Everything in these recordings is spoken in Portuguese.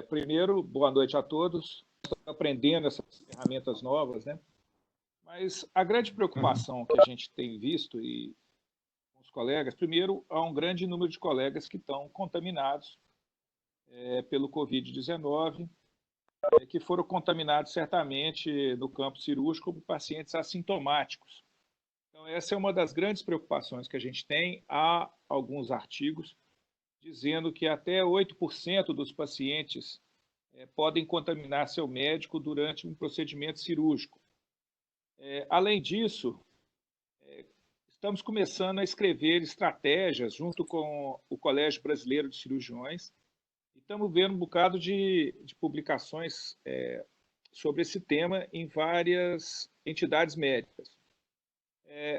Primeiro, boa noite a todos. Estamos aprendendo essas ferramentas novas, né? Mas a grande preocupação que a gente tem visto e com os colegas, primeiro, há um grande número de colegas que estão contaminados pelo Covid-19, que foram contaminados certamente no campo cirúrgico como pacientes assintomáticos. Então, essa é uma das grandes preocupações que a gente tem. Há alguns artigos dizendo que até 8% dos pacientes podem contaminar seu médico durante um procedimento cirúrgico. Além disso, estamos começando a escrever estratégias junto com o Colégio Brasileiro de Cirurgiões e estamos vendo um bocado de publicações sobre esse tema em várias entidades médicas.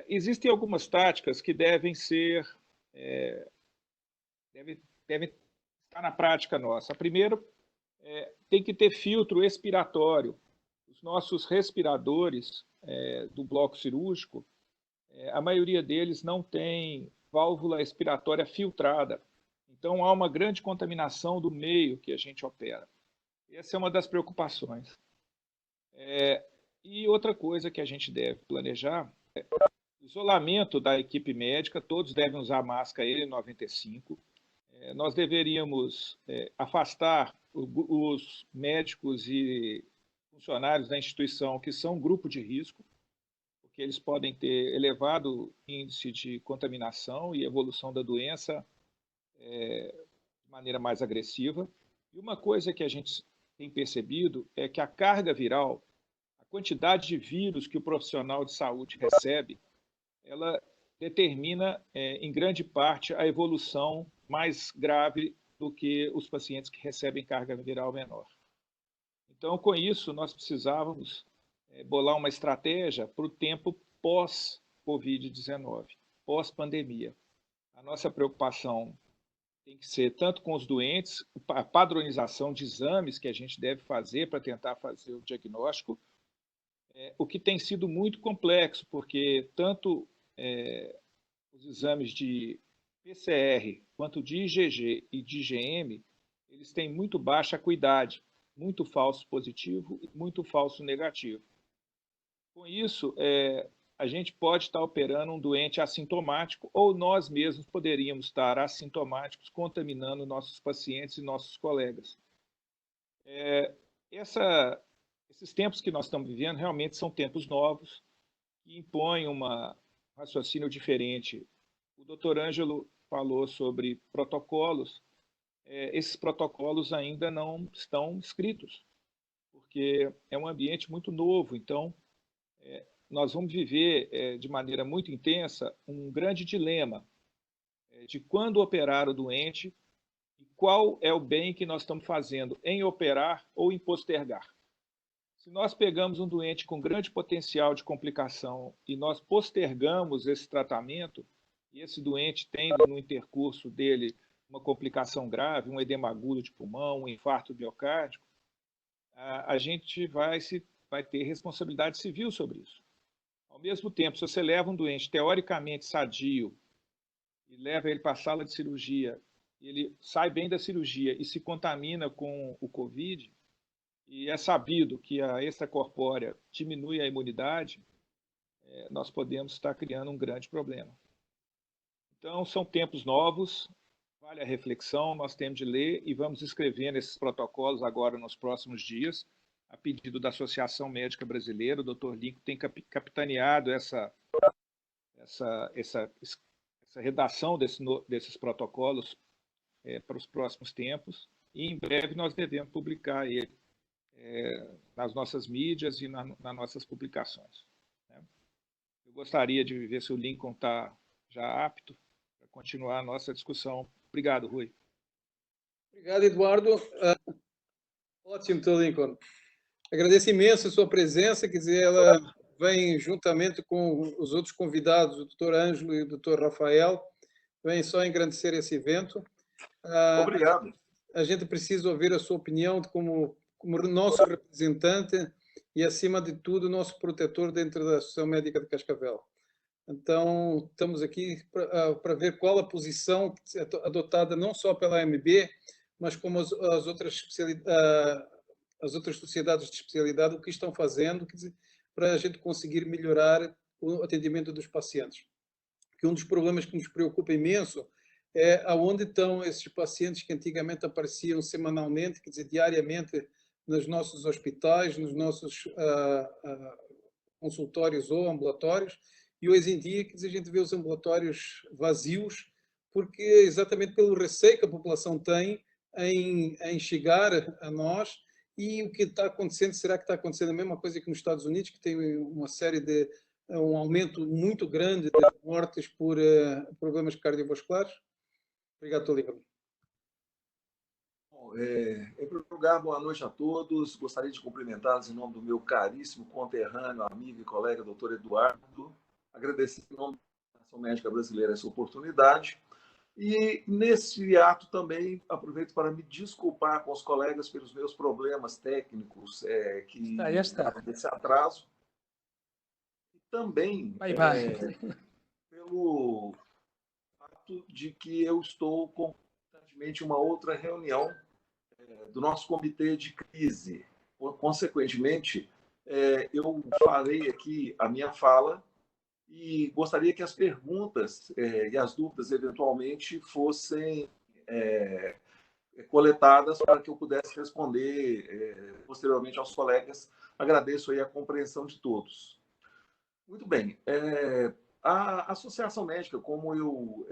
Existem algumas táticas que devem estar na prática nossa. A primeira, tem que ter filtro expiratório. Os nossos respiradores do bloco cirúrgico, a maioria deles não tem válvula expiratória filtrada. Então, há uma grande contaminação do meio que a gente opera. Essa é uma das preocupações. E outra coisa que a gente deve planejar é o isolamento da equipe médica. Todos devem usar máscara N95. Nós deveríamos afastar os médicos e funcionários da instituição que são grupo de risco, porque eles podem ter elevado índice de contaminação e evolução da doença de maneira mais agressiva. E uma coisa que a gente tem percebido é que a carga viral, a quantidade de vírus que o profissional de saúde recebe, ela determina, em grande parte, a evolução mais grave do que os pacientes que recebem carga viral menor. Então, com isso, nós precisávamos bolar uma estratégia para o tempo pós-Covid-19, pós-pandemia. A nossa preocupação tem que ser tanto com os doentes, a padronização de exames que a gente deve fazer para tentar fazer o diagnóstico, o que tem sido muito complexo, porque tanto os exames de PCR, quanto de IgG e de IgM, eles têm muito baixa acuidade, muito falso positivo e muito falso negativo. Com isso, a gente pode estar operando um doente assintomático ou nós mesmos poderíamos estar assintomáticos contaminando nossos pacientes e nossos colegas. Esses tempos que nós estamos vivendo realmente são tempos novos que impõem um raciocínio diferente. O doutor Ângelo falou sobre protocolos. Esses protocolos ainda não estão escritos, porque é um ambiente muito novo. Então, nós vamos viver de maneira muito intensa um grande dilema de quando operar o doente e qual é o bem que nós estamos fazendo em operar ou em postergar. Se nós pegamos um doente com grande potencial de complicação e nós postergamos esse tratamento, e esse doente tem no intercurso dele uma complicação grave, um edema agudo de pulmão, um infarto miocárdico, a gente vai ter responsabilidade civil sobre isso. Ao mesmo tempo, se você leva um doente teoricamente sadio e leva ele para a sala de cirurgia, ele sai bem da cirurgia e se contamina com o Covid, e é sabido que a extracorpórea diminui a imunidade, nós podemos estar criando um grande problema. Então, são tempos novos, vale a reflexão, nós temos de ler e vamos escrevendo esses protocolos agora nos próximos dias, a pedido da Associação Médica Brasileira. O Dr. Lincoln tem capitaneado essa redação desses protocolos para os próximos tempos, e em breve nós devemos publicar ele nas nossas mídias e nas nossas publicações. Eu gostaria de ver se o Lincoln está já apto para continuar a nossa discussão. Obrigado, Rui. Obrigado, Eduardo. Ótimo, Dr. Lincoln. Agradeço imenso a sua presença, quer dizer, ela vem juntamente com os outros convidados, o Dr. Ângelo e o Dr. Rafael, vem só engrandecer esse evento. Obrigado. A gente precisa ouvir a sua opinião como nosso representante e, acima de tudo, nosso protetor dentro da Associação Médica de Cascavel. Então, estamos aqui para ver qual a posição adotada não só pela AMB, mas como as outras sociedades de especialidade, o que estão fazendo, quer dizer, para a gente conseguir melhorar o atendimento dos pacientes. Que um dos problemas que nos preocupa imenso é aonde estão esses pacientes que antigamente apareciam semanalmente, quer dizer, diariamente, nos nossos hospitais, nos nossos consultórios ou ambulatórios, e hoje em dia, quer dizer, a gente vê os ambulatórios vazios, porque exatamente pelo receio que a população tem em chegar a nós. E o que está acontecendo, será que está acontecendo a mesma coisa que nos Estados Unidos, que tem uma série de um aumento muito grande de mortes por problemas cardiovasculares? Obrigado, Tolícaro. Em primeiro lugar, boa noite a todos. Gostaria de cumprimentá-los em nome do meu caríssimo conterrâneo, amigo e colega, doutor Eduardo. Agradecer em nome da Associação Médica Brasileira essa oportunidade. E, nesse ato, também aproveito para me desculpar com os colegas pelos meus problemas técnicos que estavam desse atraso. E também pelo fato de que eu estou constantemente em uma outra reunião do nosso comitê de crise. Consequentemente, eu farei aqui a minha fala e gostaria que as perguntas e as dúvidas, eventualmente, fossem coletadas para que eu pudesse responder posteriormente aos colegas. Agradeço aí a compreensão de todos. Muito bem. A Associação Médica, como eu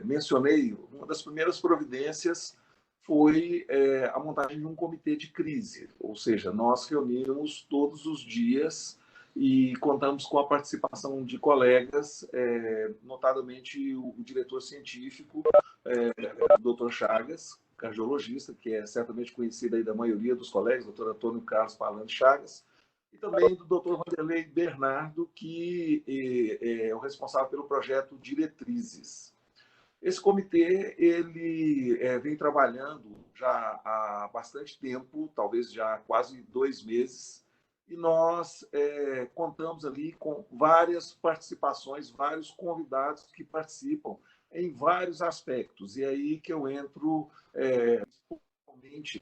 mencionei, uma das primeiras providências foi a montagem de um comitê de crise, ou seja, nós reunimos todos os dias e contamos com a participação de colegas, notadamente o diretor científico, o Dr. Chagas, cardiologista, que é certamente conhecido aí da maioria dos colegas, Dr. Antônio Carlos Palante Chagas, e também do Dr. Vanderlei Bernardo, que é o responsável pelo projeto Diretrizes. Esse comitê ele vem trabalhando já há bastante tempo, talvez já há quase 2 meses, e nós contamos ali com várias participações, vários convidados que participam em vários aspectos. E é aí que eu entro principalmente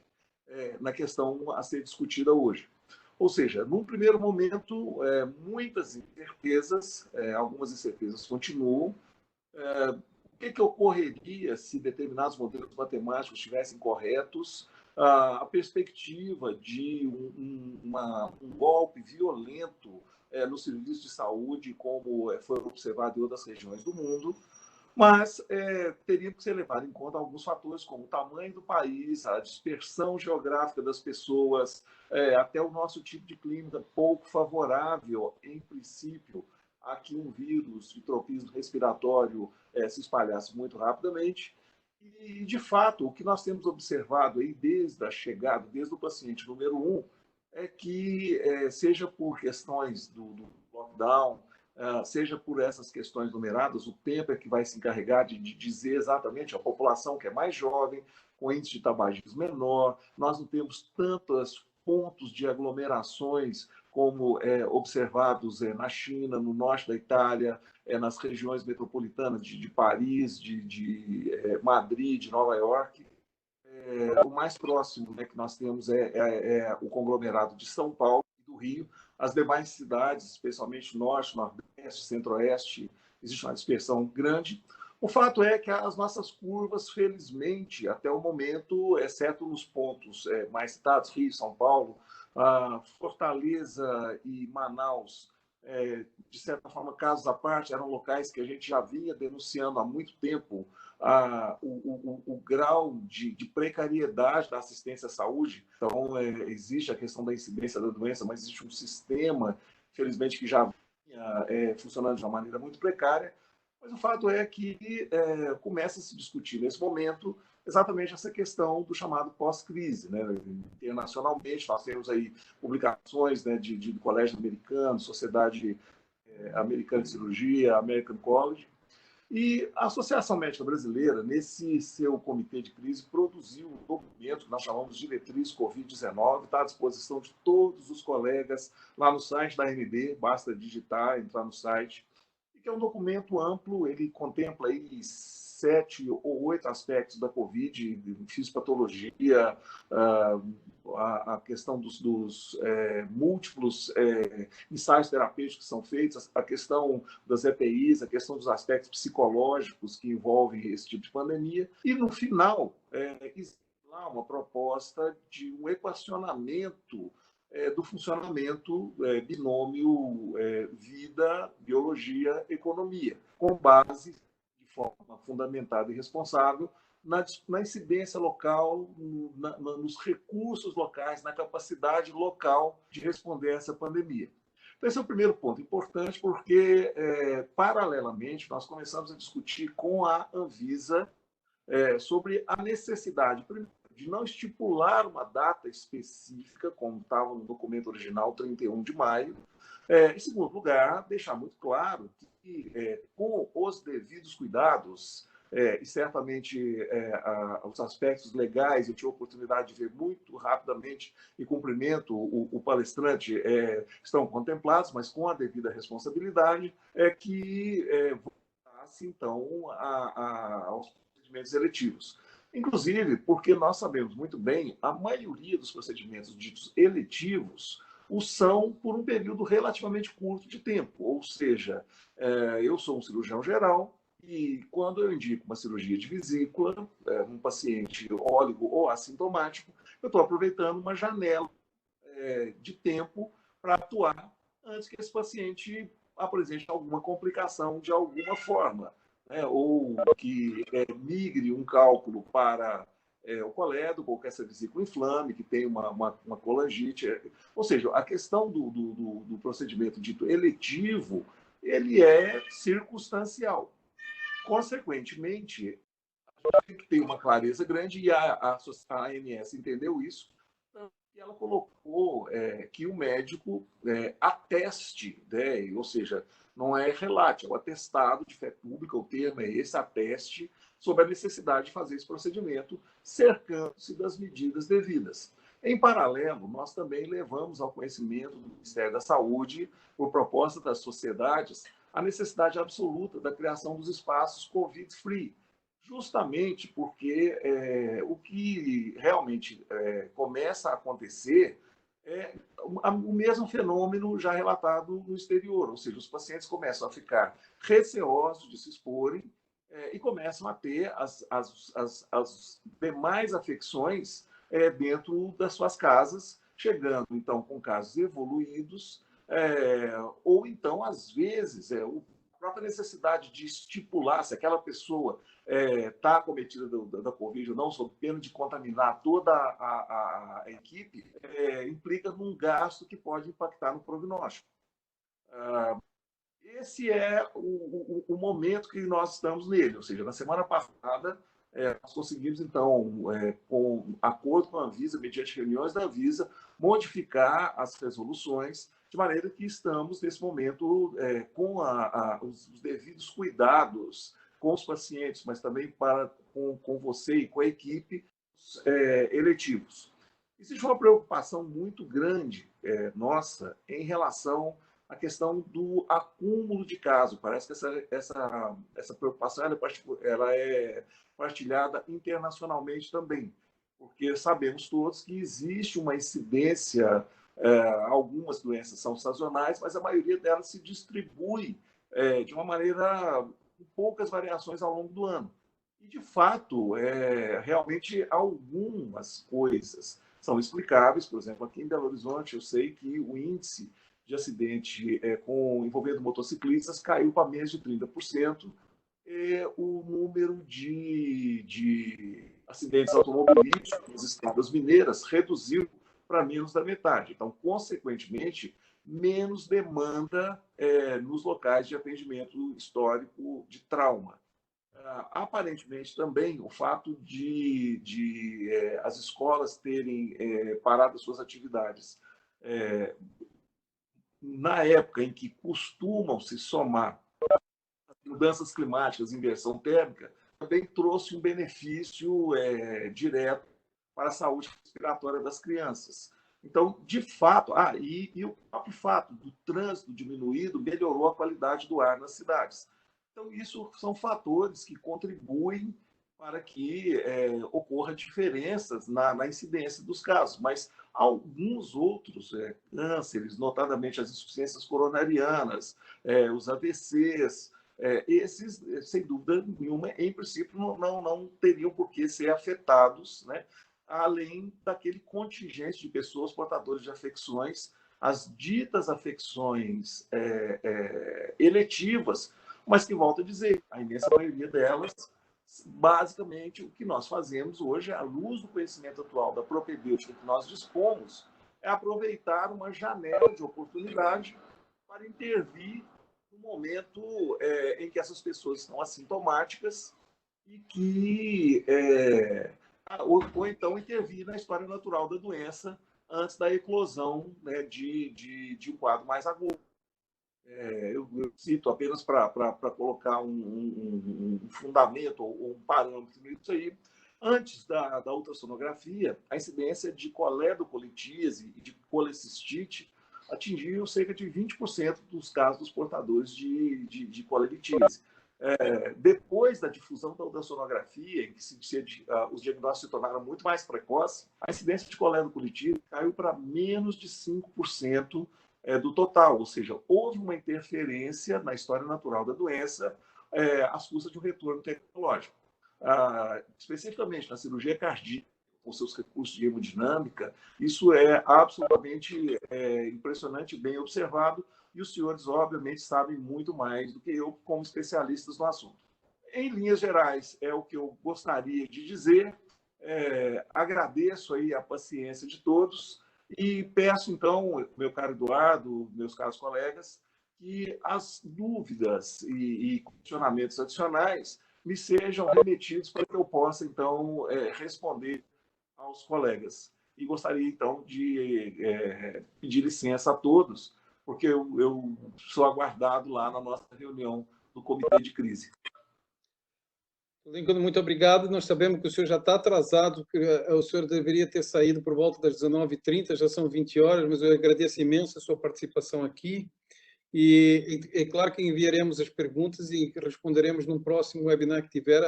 na questão a ser discutida hoje. Ou seja, num primeiro momento, muitas incertezas, algumas incertezas continuam. O que ocorreria se determinados modelos matemáticos estivessem corretos? A perspectiva de um golpe violento no serviço de saúde, como foi observado em outras regiões do mundo, mas teria que ser levado em conta alguns fatores, como o tamanho do país, a dispersão geográfica das pessoas, até o nosso tipo de clima pouco favorável, em princípio, a que um vírus de tropismo respiratório se espalhasse muito rapidamente. E, de fato, o que nós temos observado aí desde a chegada, desde o paciente número 1, é que, seja por questões do lockdown, seja por essas questões numeradas, o tempo é que vai se encarregar de dizer exatamente a população que é mais jovem, com índice de tabagismo menor, nós não temos tantos pontos de aglomerações como observados na China, no norte da Itália, nas regiões metropolitanas de Paris, de Madrid, de Nova York. O mais próximo que nós temos é o conglomerado de São Paulo e do Rio. As demais cidades, especialmente norte, nordeste, centro-oeste, existe uma dispersão grande. O fato é que as nossas curvas, felizmente, até o momento, exceto nos pontos mais citados, Rio, São Paulo, Fortaleza e Manaus, de certa forma, casos à parte, eram locais que a gente já vinha denunciando há muito tempo o grau de precariedade da assistência à saúde. Então, existe a questão da incidência da doença, mas existe um sistema, felizmente, que já vinha funcionando de uma maneira muito precária. Mas o fato é que começa a se discutir nesse momento exatamente essa questão do chamado pós-crise. Né? Internacionalmente, nós temos aí publicações de colégio americano, Sociedade Americana de Cirurgia, American College, e a Associação Médica Brasileira, nesse seu comitê de crise, produziu um documento que nós chamamos de Diretriz Covid-19, está à disposição de todos os colegas lá no site da AMB, basta digitar, entrar no site, e que é um documento amplo, ele contempla aí 7 ou 8 aspectos da Covid, fisiopatologia, a questão dos múltiplos ensaios terapêuticos que são feitos, a questão das EPIs, a questão dos aspectos psicológicos que envolvem esse tipo de pandemia. E, no final, existe lá uma proposta de um equacionamento do funcionamento binômio vida, biologia, economia, com base, de forma fundamentada e responsável, na incidência local, nos recursos locais, na capacidade local de responder a essa pandemia. Então, esse é o primeiro ponto importante, porque, paralelamente, nós começamos a discutir com a Anvisa sobre a necessidade, primeiro, de não estipular uma data específica, como estava no documento original, 31 de maio. Em segundo lugar, deixar muito claro que, com os devidos cuidados, e certamente os aspectos legais, eu tive a oportunidade de ver muito rapidamente e cumprimento o palestrante, estão contemplados, mas com a devida responsabilidade, que voltasse, então, aos procedimentos eletivos. Inclusive, porque nós sabemos muito bem, a maioria dos procedimentos ditos eletivos o são por um período relativamente curto de tempo. Ou seja, eu sou um cirurgião geral e quando eu indico uma cirurgia de vesícula, num paciente óligo ou assintomático, eu estou aproveitando uma janela de tempo para atuar antes que esse paciente apresente alguma complicação de alguma forma. Ou que migre um cálculo para o colédoco, ou que essa vesícula inflame, que tem uma colangite. Ou seja, a questão do procedimento dito eletivo, ele é circunstancial. Consequentemente, a gente tem que ter uma clareza grande, e a ANS entendeu isso, e ela colocou que o médico ateste, ou seja, não é relate, é o atestado de fé pública, o termo é esse, ateste sobre a necessidade de fazer esse procedimento, cercando-se das medidas devidas. Em paralelo, nós também levamos ao conhecimento do Ministério da Saúde, por proposta das sociedades, a necessidade absoluta da criação dos espaços COVID-free, justamente porque o que realmente começa a acontecer é o mesmo fenômeno já relatado no exterior, ou seja, os pacientes começam a ficar receosos de se exporem e começam a ter as demais afecções dentro das suas casas, chegando, então, com casos evoluídos, ou então, às vezes, a própria necessidade de estipular se aquela pessoa está acometida da Covid ou não, sob pena de contaminar toda a equipe, implica num gasto que pode impactar no prognóstico. Esse é o momento que nós estamos nele, ou seja, na semana passada, nós conseguimos, então, com acordo com a Anvisa, mediante reuniões da Anvisa, modificar as resoluções, de maneira que estamos, nesse momento, com os devidos cuidados com os pacientes, mas também com você e com a equipe eletivos. Existe uma preocupação muito grande nossa em relação à questão do acúmulo de casos. Parece que essa preocupação ela é partilhada internacionalmente também, porque sabemos todos que existe uma incidência, algumas doenças são sazonais, mas a maioria delas se distribui de uma maneira com poucas variações ao longo do ano. E, de fato, realmente algumas coisas são explicáveis. Por exemplo, aqui em Belo Horizonte, eu sei que o índice de acidente envolvendo motociclistas caiu para menos de 30%, e o número de acidentes automobilísticos nas estradas mineiras reduziu para menos da metade. Então, consequentemente, menos demanda nos locais de atendimento histórico de trauma. Aparentemente, também, o fato de as escolas terem parado as suas atividades na época em que costumam se somar as mudanças climáticas, inversão térmica, também trouxe um benefício direto para a saúde respiratória das crianças. Então, de fato, e o próprio fato do trânsito diminuído melhorou a qualidade do ar nas cidades. Então, isso são fatores que contribuem para que ocorra diferenças na incidência dos casos, mas alguns outros cânceres, notadamente as insuficiências coronarianas, os AVCs, esses, sem dúvida nenhuma, em princípio, não teriam por que ser afetados, né? Além daquele contingente de pessoas portadoras de afecções, as ditas afecções eletivas, mas que, volto a dizer, a imensa maioria delas, basicamente, o que nós fazemos hoje, à luz do conhecimento atual da propedêutica que nós dispomos, é aproveitar uma janela de oportunidade para intervir no momento em que essas pessoas estão assintomáticas e que ou então intervir na história natural da doença antes da eclosão, né, de um quadro mais agudo. Eu cito apenas para colocar um fundamento ou um parâmetro nisso aí. Antes da ultrassonografia, a incidência de coledocolitise e de colecistite atingiu cerca de 20% dos casos dos portadores de colelictise. Depois da difusão da ultrassonografia, em que os diagnósticos se tornaram muito mais precoces, a incidência de coledocolitise caiu para menos de 5% do total, ou seja, houve uma interferência na história natural da doença às custas de um retorno tecnológico. Especificamente na cirurgia cardíaca, com seus recursos de hemodinâmica, isso é absolutamente impressionante, bem observado, e os senhores, obviamente, sabem muito mais do que eu, como especialistas no assunto. Em linhas gerais, é o que eu gostaria de dizer. Agradeço aí a paciência de todos e peço, então, meu caro Eduardo, meus caros colegas, que as dúvidas e questionamentos adicionais me sejam remetidos para que eu possa, então, responder aos colegas. E gostaria, então, de pedir licença a todos, porque eu sou aguardado lá na nossa reunião do Comitê de Crise. Lincoln, muito obrigado. Nós sabemos que o senhor já está atrasado, que o senhor deveria ter saído por volta das 19h30, já são 20 horas, mas eu agradeço imenso a sua participação aqui. E é claro que enviaremos as perguntas e responderemos num próximo webinar que tiver,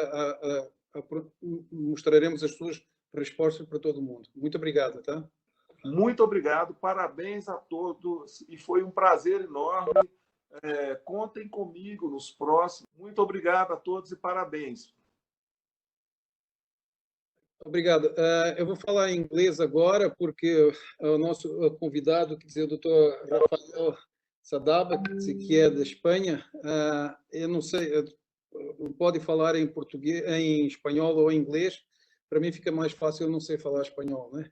mostraremos as suas respostas para todo mundo. Muito obrigado, tá? Muito obrigado, parabéns a todos e foi um prazer enorme. Contem comigo nos próximos. Muito obrigado a todos e parabéns. Obrigado. Eu vou falar em inglês agora, porque o nosso convidado, quer dizer, o Dr. Rafael Sadaba, que é da Espanha, eu não sei, pode falar em português, em espanhol ou em inglês. Para mim fica mais fácil, eu não sei falar espanhol, né?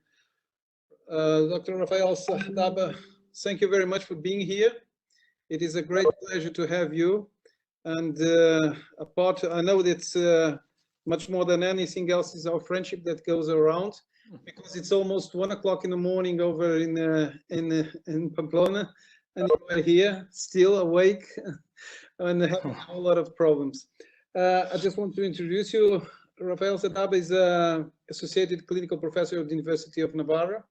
Dr. Rafael Sadaba, thank you very much for being here. It is a great pleasure to have you. And I know that much more than anything else is our friendship that goes around, because it's almost 1 o'clock in the morning over in Pamplona, and you are here still awake and having a whole lot of problems. I just want to introduce you. Rafael Sadaba is Associated Clinical Professor of the University of Navarra,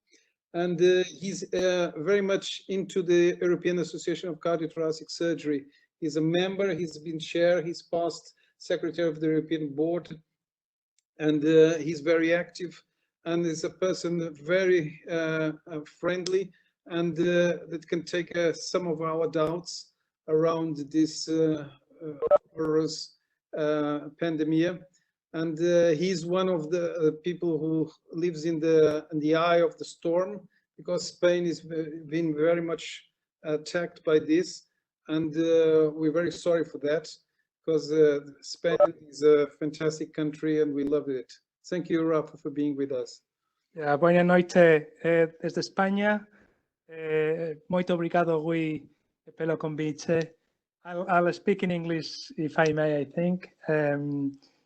and he's very much into the European Association of Cardiothoracic Surgery. He's a member, he's been chair, he's past secretary of the European Board, and he's very active and is a person very friendly and that can take some of our doubts around this virus pandemic. And he's one of the people who lives in the eye of the storm, because Spain has been very much attacked by this, and we're very sorry for that, because Spain is a fantastic country and we love it. Thank you, Rafa, for being with us. Boa noite desde España. Muito obrigado, Rui, pelo convite. I'll speak in English if I may, I think.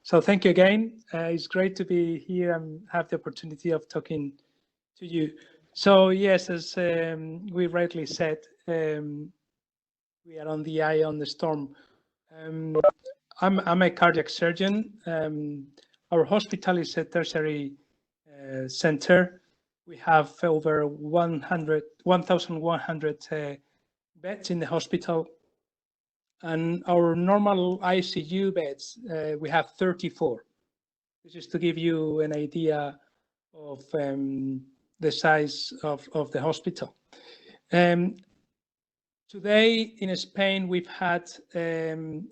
So thank you again. It's great to be here and have the opportunity of talking to you. So yes, as we rightly said, we are on the eye on the storm. I'm a cardiac surgeon. Our hospital is a tertiary center. We have over 1,100 beds in the hospital. And our normal ICU beds, we have 34. This is to give you an idea of the size of the hospital. Today in Spain, we've had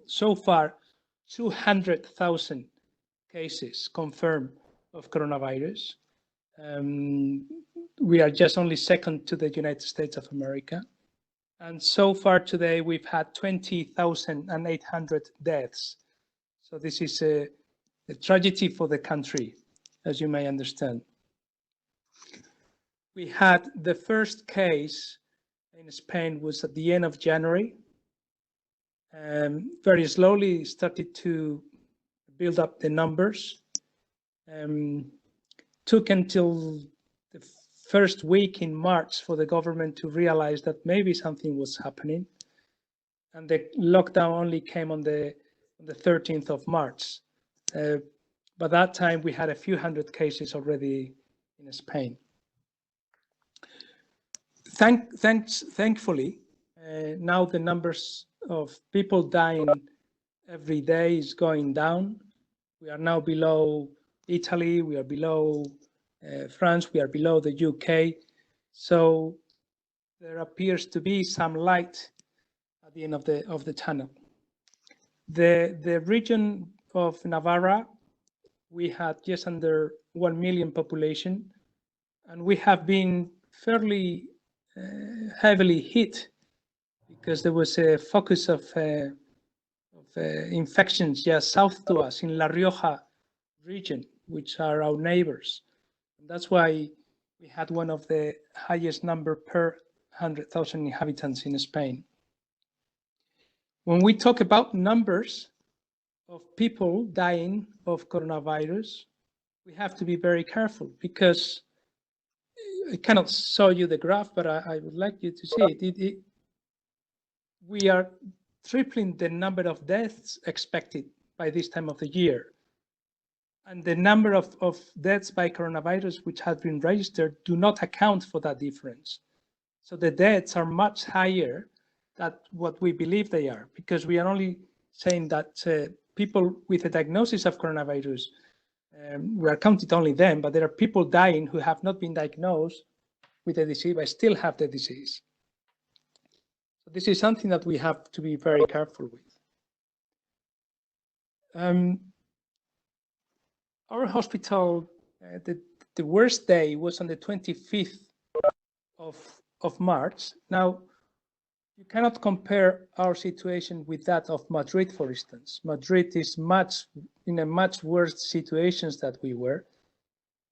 so far 200,000 cases confirmed of coronavirus. We are just only second to the United States of America. And so far today, we've had 20,800 deaths. So this is a tragedy for the country, as you may understand. We had the first case in Spain was at the end of January. Very slowly started to build up the numbers. Took until the first week in March for the government to realize that maybe something was happening. And the lockdown only came on the 13th of March. By that time, we had a few hundred cases already in Spain. Thankfully, now the numbers of people dying every day is going down. We are now below Italy, we are below France, we are below the UK. So there appears to be some light at the end of the tunnel. The region of Navarra, we had just under 1 million population, and we have been fairly heavily hit because there was a focus of infections just south to us in La Rioja region, which are our neighbors. And that's why we had one of the highest number per 100,000 inhabitants in Spain. When we talk about numbers of people dying of coronavirus, we have to be very careful because I cannot show you the graph, but I would like you to see it. We are tripling the number of deaths expected by this time of the year. And the number of deaths by coronavirus which have been registered do not account for that difference. So the deaths are much higher than what we believe they are, because we are only saying that people with a diagnosis of coronavirus, we are counting only them, but there are people dying who have not been diagnosed with the disease, but still have the disease. So this is something that we have to be very careful with. Our hospital, the worst day was on the 25th of March. Now, you cannot compare our situation with that of Madrid, for instance. Madrid is in a much worse situation than we were.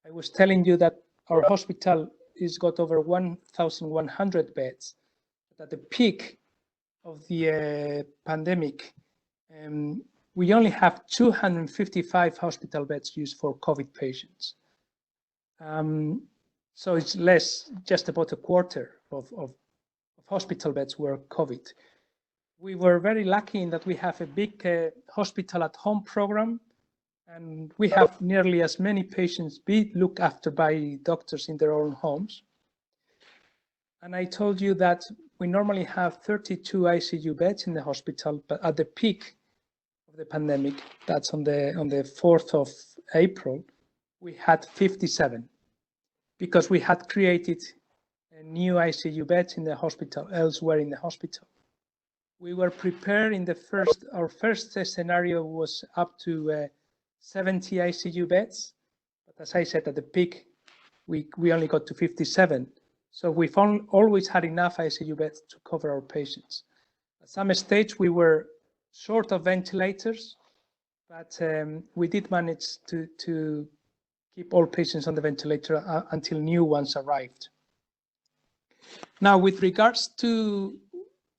I was telling you that our hospital has got over 1,100 beds. At the peak of the pandemic, we only have 255 hospital beds used for COVID patients. So it's less, just about a quarter of hospital beds were COVID. We were very lucky in that we have a big hospital at home program, and we have nearly as many patients be looked after by doctors in their own homes. And I told you that we normally have 32 ICU beds in the hospital, but at the peak of the pandemic, that's on the 4th of April, we had 57 because we had created a new ICU beds in the hospital, elsewhere in the hospital. We were prepared in our first scenario was up to 70 ICU beds. But as I said, at the peak, we only got to 57. So we've always had enough ICU beds to cover our patients. At some stage, we were short of ventilators, but we did manage to keep all patients on the ventilator until new ones arrived. Now, with regards to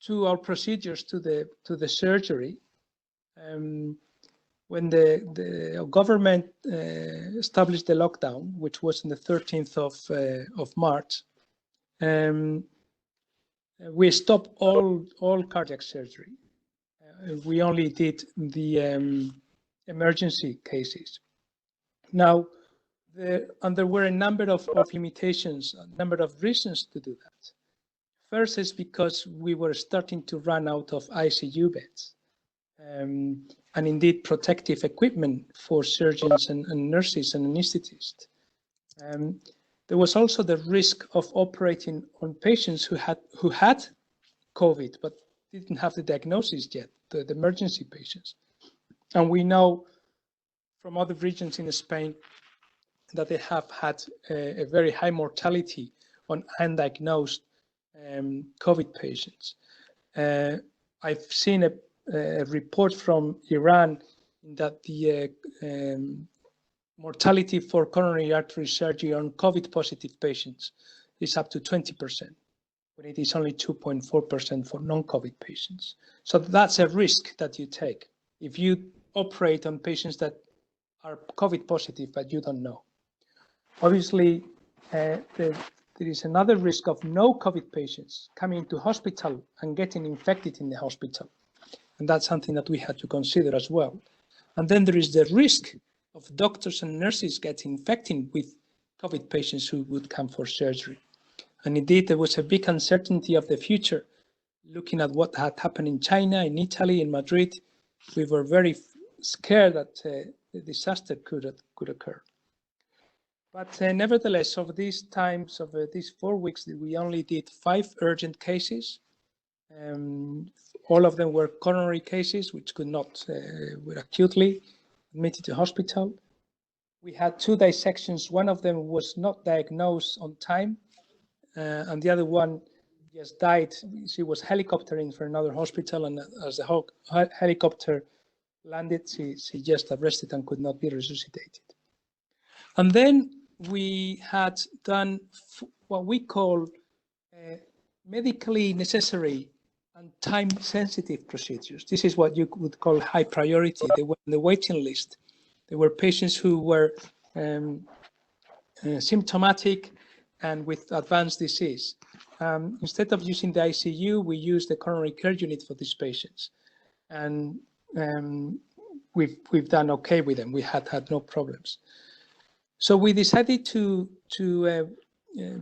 our procedures to the surgery, when the government established the lockdown, which was on the 13th of March, we stopped all cardiac surgery. We only did the emergency cases. Now, and there were a number of limitations, a number of reasons to do that. First is because we were starting to run out of ICU beds and indeed protective equipment for surgeons and nurses and anesthetists. There was also the risk of operating on patients who had COVID but didn't have the diagnosis yet, the emergency patients. And we know from other regions in Spain that they have had a very high mortality on undiagnosed COVID patients. I've seen a report from Iran that the mortality for coronary artery surgery on COVID positive patients is up to 20%, when it is only 2.4% for non-COVID patients. So that's a risk that you take if you operate on patients that are COVID positive, but you don't know. Obviously, there is another risk of no COVID patients coming to hospital and getting infected in the hospital. And that's something that we had to consider as well. And then there is the risk of doctors and nurses getting infected with COVID patients who would come for surgery. And indeed, there was a big uncertainty of the future. Looking at what had happened in China, in Italy, in Madrid, we were very scared that the disaster could occur. But nevertheless, over these times, over these 4 weeks, we only did 5 urgent cases. All of them were coronary cases, which were acutely admitted to hospital. We had 2 dissections. One of them was not diagnosed on time, and the other one just died. She was helicoptering for another hospital, and as the helicopter landed, she just arrested and could not be resuscitated. And then we had done what we call medically necessary and time-sensitive procedures. This is what you would call high priority. They were on the waiting list. There were patients who were symptomatic and with advanced disease. Instead of using the ICU, we used the coronary care unit for these patients. And we've done okay with them. We had no problems. So we decided to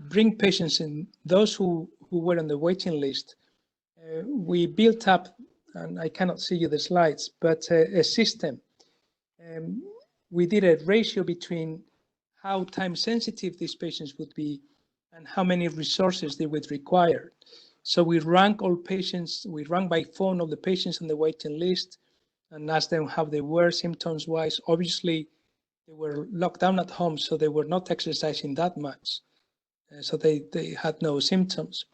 bring patients in, those who were on the waiting list. We built up, and I cannot see you the slides, but a system. We did a ratio between how time sensitive these patients would be and how many resources they would require. So we rank all patients, we rank by phone all the patients on the waiting list and asked them how they were symptoms wise. Obviously, they were locked down at home, so they were not exercising that much. So they had no symptoms.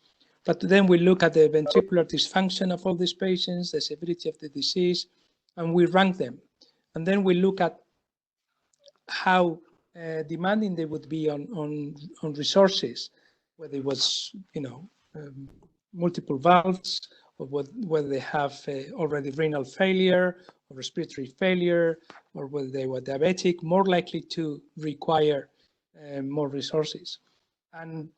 But then we look at the ventricular dysfunction of all these patients, the severity of the disease, and we rank them. And then we look at how demanding they would be on resources, whether it was, multiple valves, or whether they have already renal failure or respiratory failure, or whether they were diabetic, more likely to require more resources. And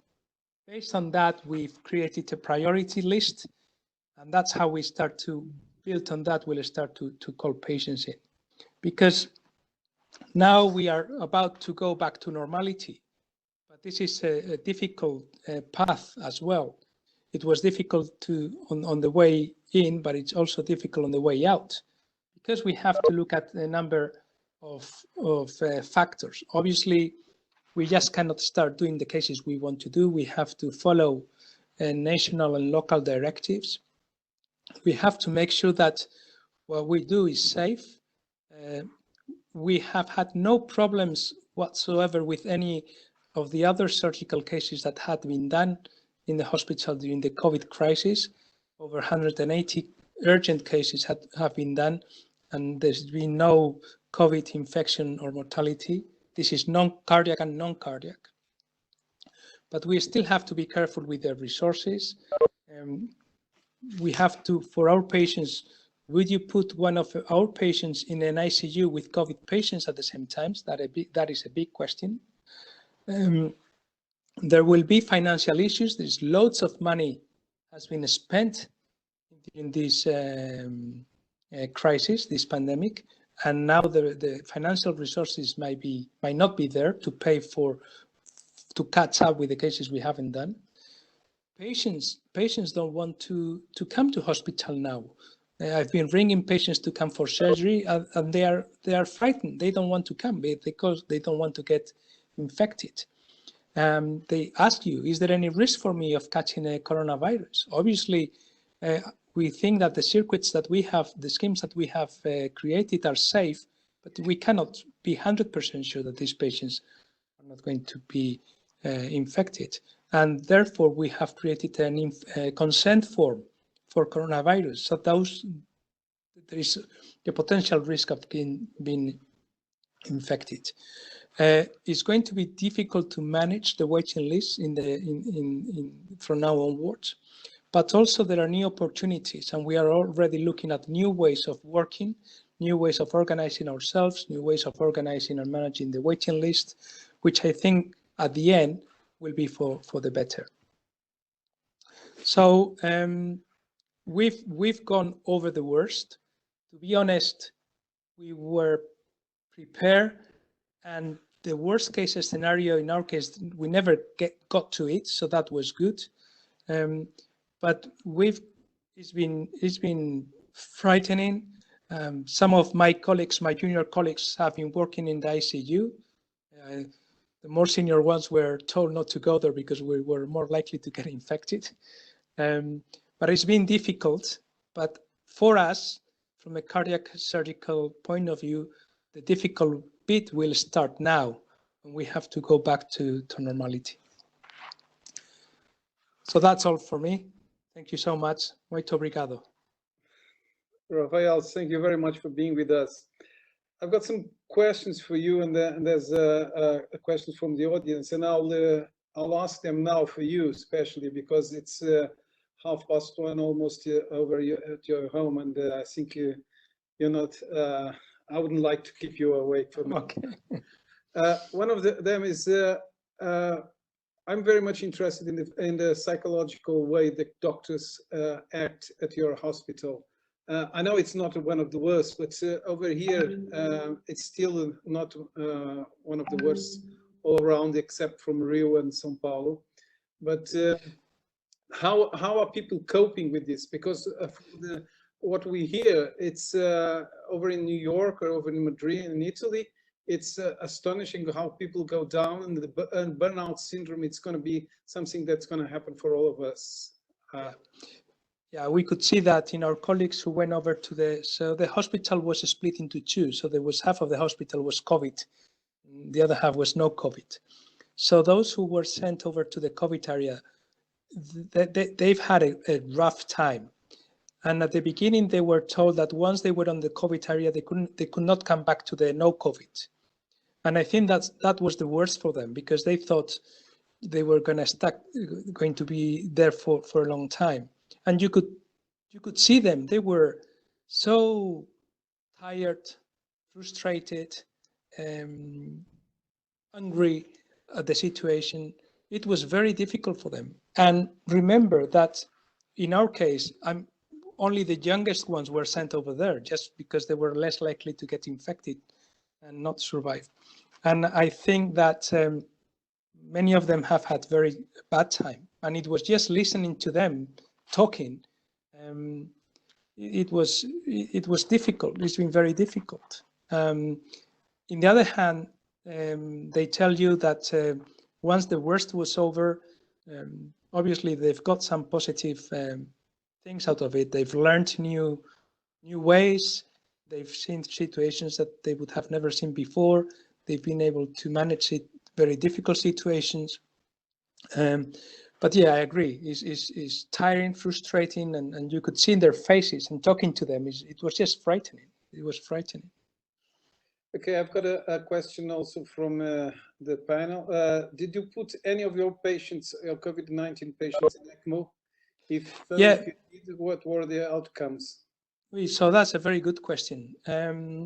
based on that, we've created a priority list, and that's how we start to build on that. We'll start to call patients in, because now we are about to go back to normality. But this is a difficult path as well. It was difficult on the way in, but it's also difficult on the way out, because we have to look at a number of factors. Obviously, we just cannot start doing the cases we want to do. We have to follow national and local directives. We have to make sure that what we do is safe. We have had no problems whatsoever with any of the other surgical cases that had been done in the hospital during the COVID crisis. Over 180 urgent cases have been done, and there's been no COVID infection or mortality. This is non-cardiac and non-cardiac. But we still have to be careful with the resources. We have to, for our patients, would you put one of our patients in an ICU with COVID patients at the same time? That is a big question. There will be financial issues. There's loads of money has been spent in this crisis, this pandemic, and now the financial resources might not be there to pay to catch up with the cases we haven't done. patients don't want to come to hospital now. I've been ringing patients to come for surgery, and they are frightened. They don't want to come because they don't want to get infected. They ask you, is there any risk for me of catching a coronavirus? Obviously, we think that the circuits that we have, the schemes that we have created are safe, but we cannot be 100% sure that these patients are not going to be infected. And therefore, we have created a consent form for coronavirus. So there is the potential risk of being infected. It's going to be difficult to manage the waiting list from now onwards, but also there are new opportunities, and we are already looking at new ways of working, new ways of organizing ourselves, new ways of organizing and managing the waiting list, which I think at the end will be for the better. So we've gone over the worst. To be honest, we were prepared, and the worst case scenario in our case, we never got to it, so that was good. But it's been frightening. Some of my colleagues, my junior colleagues, have been working in the ICU. The more senior ones were told not to go there because we were more likely to get infected. But it's been difficult. But for us, from a cardiac surgical point of view, the difficult bit will start now, and we have to go back to normality. So that's all for me. Thank you so much. Muito obrigado. Rafael, thank you very much for being with us. I've got some questions for you, and there's a question from the audience, and I'll ask them now for you, especially because it's 1:30, almost over at your home, and I think you're not. I wouldn't like to keep you awake from it. Okay. One of them is I'm very much interested in the psychological way that doctors act at your hospital. I know it's not one of the worst, but over here it's still not one of the worst all around, except from Rio and São Paulo. But how are people coping with this? Because what we hear, it's over in New York or over in Madrid in Italy, it's astonishing how people go down, and burnout syndrome, it's going to be something that's going to happen for all of us. Yeah, we could see that in our colleagues who went over to so the hospital was split into two. So there was half of the hospital was COVID, the other half was no COVID. So those who were sent over to the COVID area, they've had a rough time. And at the beginning, they were told that once they were on the COVID area, they could not come back to the no COVID. And I think that was the worst for them, because they thought they were going to be there for a long time. And you could see them. They were so tired, frustrated, angry at the situation. It was very difficult for them. And remember that in our case, only the youngest ones were sent over there, just because they were less likely to get infected and not survive. And I think that many of them have had very bad time. And it was just listening to them talking. It was difficult. It's been very difficult. On the other hand, they tell you that once the worst was over, obviously they've got some positive things out of it. They've learned new ways. They've seen situations that they would have never seen before. They've been able to manage very difficult situations. But yeah, I agree. It's tiring, frustrating, and you could see in their faces and talking to them, it was just frightening. It was frightening. Okay, I've got a question also from the panel. Did you put any of your patients, your COVID-19 patients, in ECMO? If you did, what were the outcomes? So that's a very good question.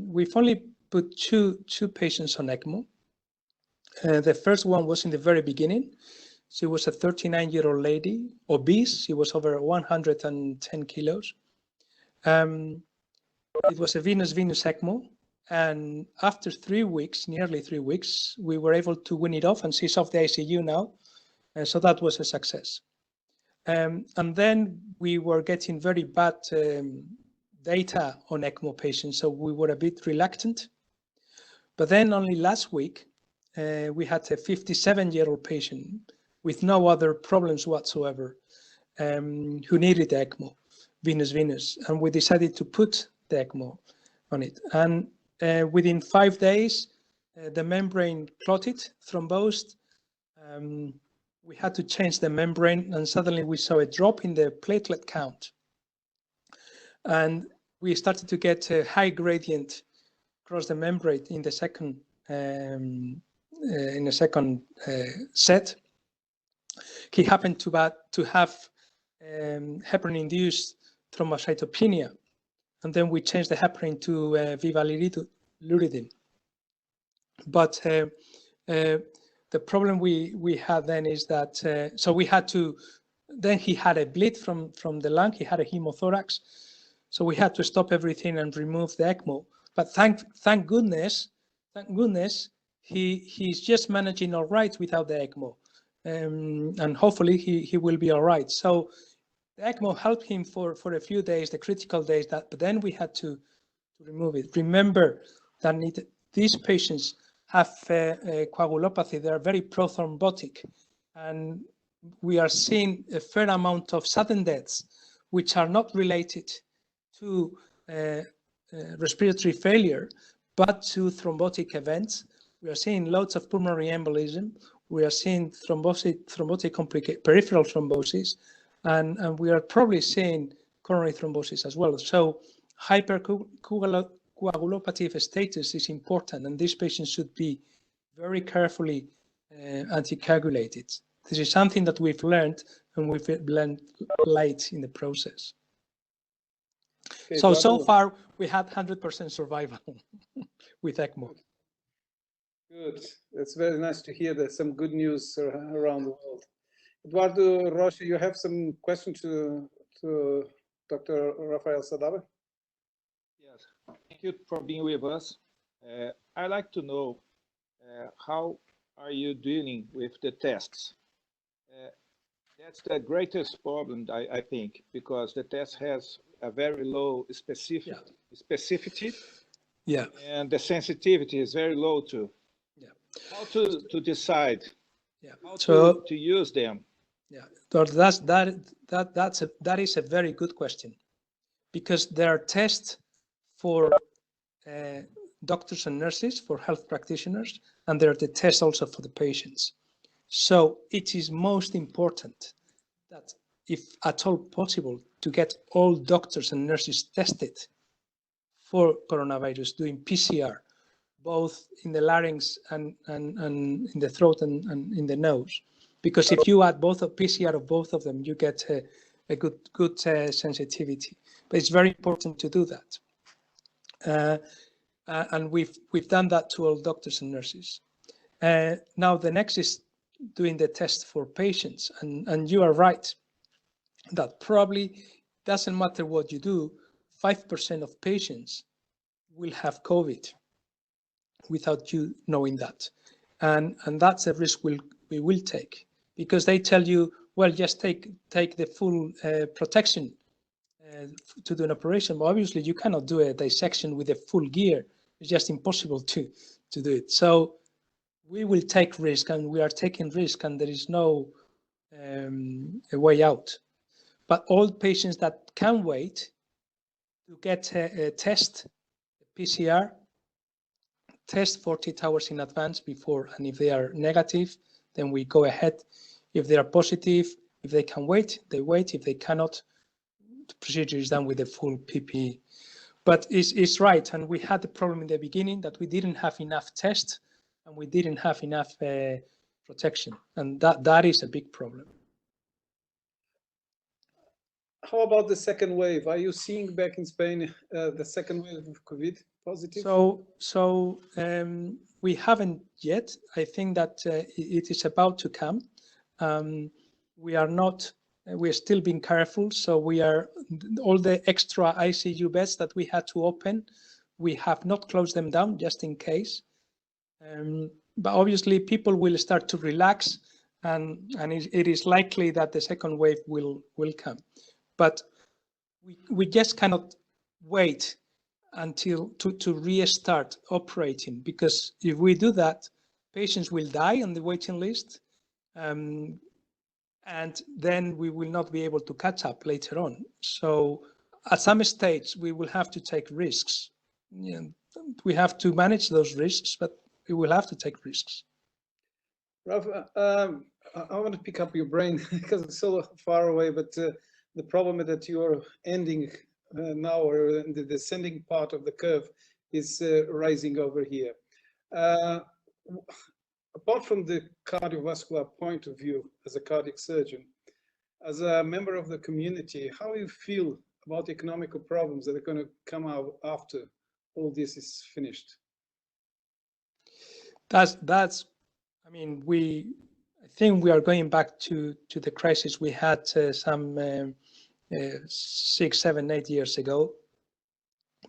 We've only put two patients on ECMO. The first one was in the very beginning. She was a 39-year-old lady, obese. She was over 110 kilos. It was a venous ECMO. And after 3 weeks, nearly 3 weeks, we were able to win it off, and she's off the ICU now. So that was a success. And then we were getting very bad data on ECMO patients, so we were a bit reluctant. But then only last week, we had a 57-year-old patient with no other problems whatsoever who needed ECMO, venous, and we decided to put the ECMO on it. And within 5 days, the membrane clotted, thrombosed. We had to change the membrane, and suddenly we saw a drop in the platelet count. And we started to get a high gradient across the membrane in the second set. He happened to have heparin-induced thrombocytopenia, and then we changed the heparin to vivaluridine. But the problem we had then is that so we had to. Then he had a bleed from the lung. He had a hemothorax, so we had to stop everything and remove the ECMO. But thank goodness, he's just managing all right without the ECMO, and hopefully he will be all right. So the ECMO helped him for a few days, the critical days. But then we had to remove it. Remember that these patients have coagulopathy. They are very prothrombotic, and we are seeing a fair amount of sudden deaths, which are not related to respiratory failure, but to thrombotic events. We are seeing loads of pulmonary embolism. We are seeing thrombotic complicated peripheral thrombosis, and we are probably seeing coronary thrombosis as well. So hypercoagulopathy status is important, and these patients should be very carefully anticoagulated. This is something that we've learned, and we've learned late in the process. Okay, so far we had 100% survival with ECMO. Good. It's very nice to hear that some good news around the world. Eduardo Rocha, you have some questions to Dr. Rafael Sadaba? Yes, thank you for being with us. I'd like to know how are you dealing with the tests? That's the greatest problem, I think, because the test has a very low specificity, and the sensitivity is very low too. How to decide how to use them? That is a very good question, because there are tests for doctors and nurses, for health practitioners, and there are the tests also for the patients. So it is most important that, if at all possible, to get all doctors and nurses tested for coronavirus, doing PCR, both in the larynx and in the throat and in the nose. Because if you add both a PCR of both of them, you get a good sensitivity. But it's very important to do that. And we've done that to all doctors and nurses. Now the next is doing the test for patients, and you are right that probably doesn't matter what you do, 5% of patients will have COVID without you knowing that, and that's a risk we will take, because they tell you, well, just take the full protection to do an operation. But obviously you cannot do a dissection with a full gear. It's just impossible to do it. So we will take risk, and we are taking risk, and there is no a way out. But all patients that can wait to get a test, a PCR test 48 hours in advance before, and if they are negative, then we go ahead. If they are positive, if they can wait, they wait. If they cannot, the procedure is done with the full PPE. But it's right, and we had the problem in the beginning that we didn't have enough tests, and we didn't have enough protection, and that is a big problem. How about the second wave? Are you seeing back in Spain the second wave of COVID positive? So we haven't yet. I think that it is about to come. We are still being careful. So we are, all the extra ICU beds that we had to open, we have not closed them down just in case. But obviously people will start to relax, and it is likely that the second wave will come. But we just cannot wait until to restart operating, because if we do that, patients will die on the waiting list, and then we will not be able to catch up later on. So at some stage, we will have to take risks. We have to manage those risks, but we will have to take risks. Rafa, I want to pick up your brain because it's so far away, but the problem is that you're ending now, or the descending part of the curve is rising over here. Apart from the cardiovascular point of view, as a cardiac surgeon, as a member of the community, how do you feel about economical problems that are going to come out after all this is finished? That's I mean, I think we are going back to the crisis we had some 6, 7, 8 years ago,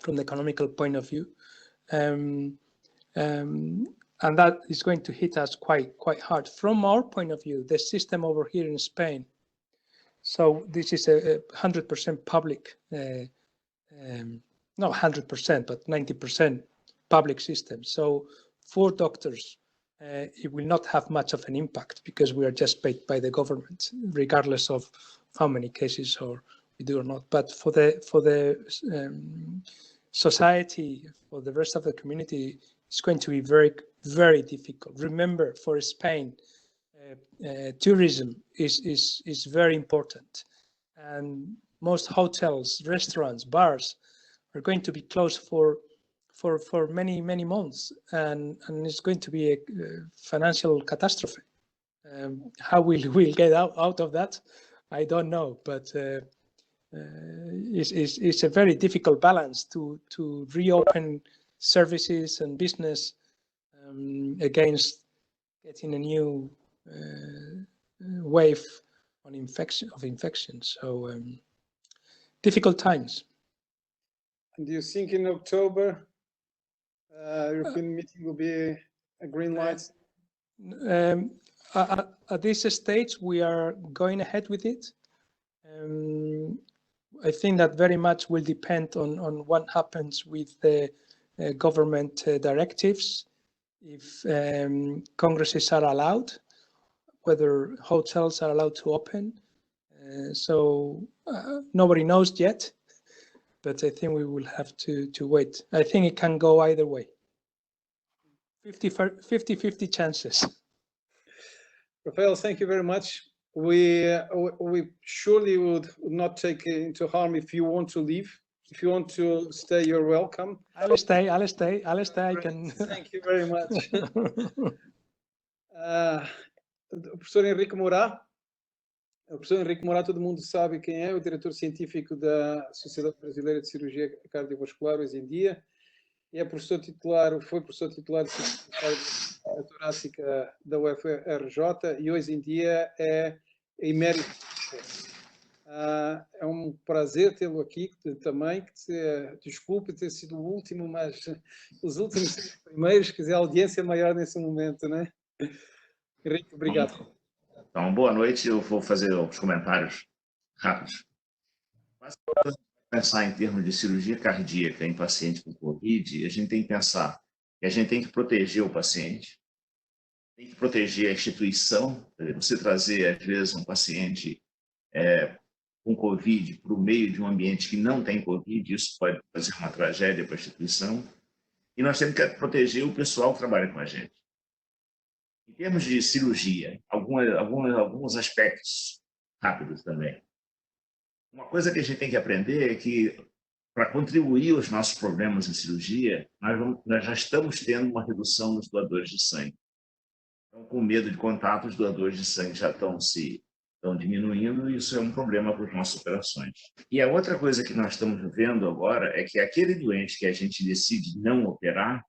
from the economical point of view, and that is going to hit us quite hard. From our point of view, the system over here in Spain. So this is a 100% public, not 100%, but 90% public system. So for doctors, it will not have much of an impact because we are just paid by the government, regardless of how many cases or we do or not. But for the society, for the rest of the community, it's going to be very, very difficult. Remember, for Spain, tourism is very important, and most hotels, restaurants, bars are going to be closed for many months, and it's going to be a financial catastrophe. How we'll get out of that, I don't know, but it's a very difficult balance to reopen services and business against getting a new wave of infection. So difficult times. And do you think in October European meeting will be a green light? At this stage, we are going ahead with it. I think that very much will depend on what happens with the government directives, if congresses are allowed, whether hotels are allowed to open. So nobody knows yet, but I think we will have to wait. I think it can go either way. 50-50 chances. Rafael, thank you very much. We surely would not take into harm if you want to leave. If you want to stay, you're welcome. I'll stay. I can. Thank you very much. O professor Henrique Moura. O professor Henrique Moura, todo mundo sabe quem é, o diretor científico da Sociedade Brasileira de Cirurgia Cardiovascular hoje em dia, e é professor titular, foi professor titular de cirurgia torácica da UFRJ e hoje em dia é emérito. É um prazer tê-lo aqui também. Desculpe ter sido o último, mas os últimos primeiros, quer dizer, a audiência maior nesse momento, né? Henrique, obrigado. Então, boa noite. Eu vou fazer os comentários rápidos. Mas, para pensar em termos de cirurgia cardíaca em paciente com Covid, a gente tem que pensar que a gente tem que proteger o paciente, tem que proteger a instituição. Você trazer, às vezes, um paciente com Covid para o meio de um ambiente que não tem Covid, isso pode fazer uma tragédia para a instituição. E nós temos que proteger o pessoal que trabalha com a gente. Em termos de cirurgia, alguns aspectos rápidos também. Uma coisa que a gente tem que aprender é que, para contribuir aos nossos problemas em cirurgia, nós já estamos tendo uma redução nos doadores de sangue. Então, com medo de contato, os doadores de sangue já estão diminuindo, e isso é um problema para as nossas operações. E a outra coisa que nós estamos vendo agora é que aquele doente que a gente decide não operar,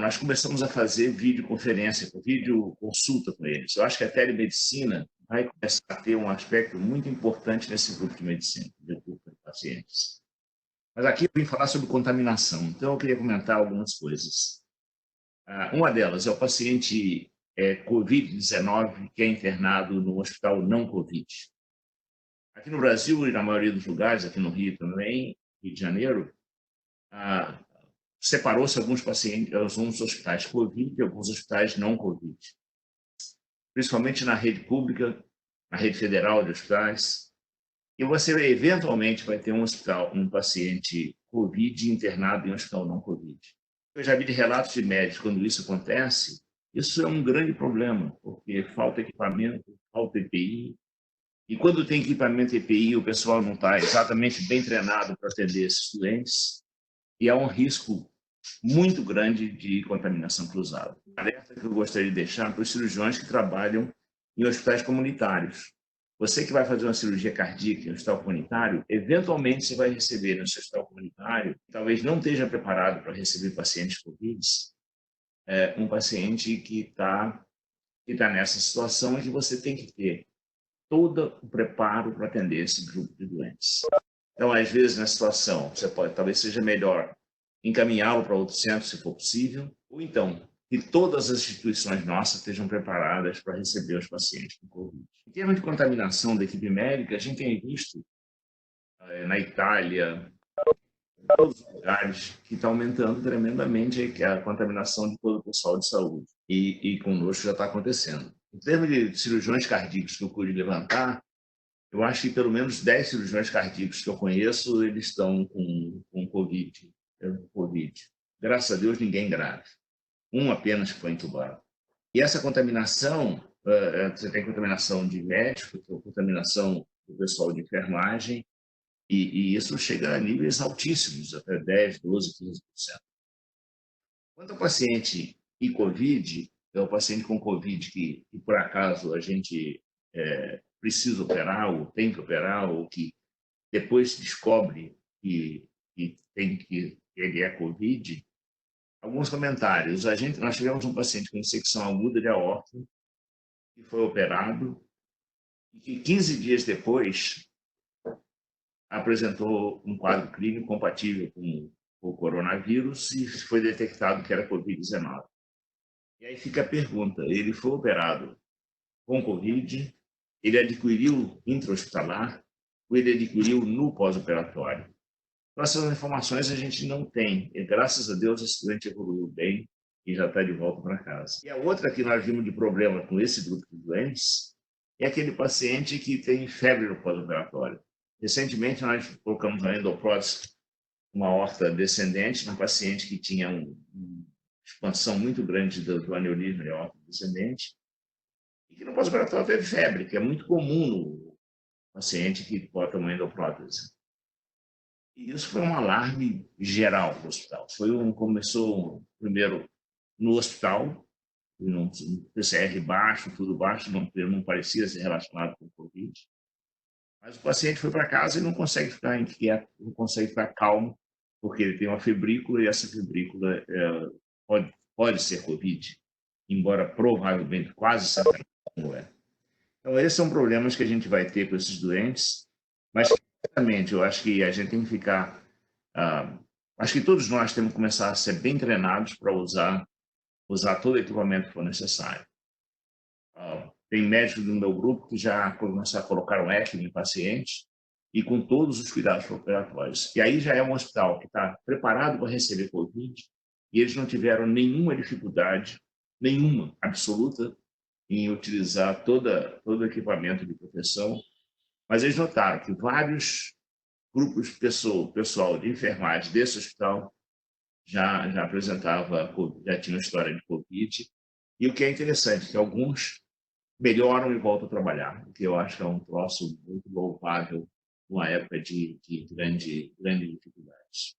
nós começamos a fazer videoconferência, videoconsulta com eles. Eu acho que a telemedicina vai começar a ter um aspecto muito importante nesse grupo de medicina, de grupo de pacientes. Mas aqui eu vim falar sobre contaminação, então eu queria comentar algumas coisas. Uma delas é o paciente Covid-19 que é internado no hospital não Covid. Aqui no Brasil e na maioria dos lugares, aqui no Rio também, Rio de Janeiro, separou-se alguns pacientes, alguns hospitais Covid e alguns hospitais não Covid. Principalmente na rede pública, na rede federal de hospitais. E você, eventualmente, vai ter um paciente Covid internado em um hospital não Covid. Eu já vi de relatos de médicos, quando isso acontece, isso é um grande problema, porque falta equipamento, falta EPI. E quando tem equipamento EPI, o pessoal não está exatamente bem treinado para atender esses doentes. E há um risco muito grande de contaminação cruzada. Alerta que eu gostaria de deixar para os cirurgiões que trabalham em hospitais comunitários. Você que vai fazer uma cirurgia cardíaca em um hospital comunitário, eventualmente você vai receber no seu hospital comunitário, talvez não esteja preparado para receber pacientes Covid, um paciente que está nessa situação e que você tem que ter todo o preparo para atender esse grupo de doentes. Então, às vezes, na situação, talvez seja melhor encaminhá-lo para outro centro, se for possível, ou então que todas as instituições nossas estejam preparadas para receber os pacientes com Covid. Em termos de contaminação da equipe médica, a gente tem visto na Itália, em todos os lugares, que está aumentando tremendamente a contaminação de todo o pessoal de saúde. E conosco já está acontecendo. Em termos de cirurgiões cardíacos que eu pude levantar, eu acho que pelo menos 10 cirurgiões cardíacos que eu conheço, eles estão com Covid. Graças a Deus, ninguém grave. Um apenas foi entubado. E essa contaminação, você tem contaminação de médicos, contaminação do pessoal de enfermagem, e isso chega a níveis altíssimos, até 10, 12, 15%. Quanto ao paciente e Covid, é o paciente com Covid que por acaso a gente precisa operar, ou tem que operar, ou que depois se descobre que ele é Covid. Alguns comentários. Nós tivemos um paciente com dissecção aguda de aorta que foi operado e que 15 dias depois apresentou um quadro clínico compatível com o coronavírus e foi detectado que era Covid-19. E aí fica a pergunta, ele foi operado com Covid, ele adquiriu intra-hospitalar ou ele adquiriu no pós-operatório? Essas informações a gente não tem. E, graças a Deus, esse doente evoluiu bem e já está de volta para casa. E a outra que nós vimos de problema com esse grupo de doentes é aquele paciente que tem febre no pós-operatório. Recentemente, nós colocamos uma endoprótese, uma aorta descendente, num paciente que tinha uma expansão muito grande do aneurisma de aorta descendente e que no pós-operatório teve febre, que é muito comum no paciente que bota uma endoprótese. E isso foi um alarme geral no hospital. Começou primeiro no hospital, um PCR baixo, tudo baixo, não parecia ser relacionado com o Covid. Mas o paciente foi para casa e não consegue ficar inquieto, não consegue ficar calmo, porque ele tem uma febrícula e essa febrícula pode ser Covid, embora provavelmente quase certamente não é. Então, esses são problemas que a gente vai ter com esses doentes, mas eu acho que a gente tem que ficar... acho que todos nós temos que começar a ser bem treinados para usar todo o equipamento que for necessário. Tem médicos do meu grupo que já começaram a colocar um ECMO em paciente e com todos os cuidados operatórios. E aí já é um hospital que está preparado para receber Covid e eles não tiveram nenhuma dificuldade, nenhuma, absoluta, em utilizar todo o equipamento de proteção. Mas eles notaram que vários grupos de pessoal de enfermagem desse hospital já tinham história de Covid. E o que é interessante, que alguns melhoram e voltam a trabalhar, o que eu acho que é um troço muito louvável numa época de grande dificuldade.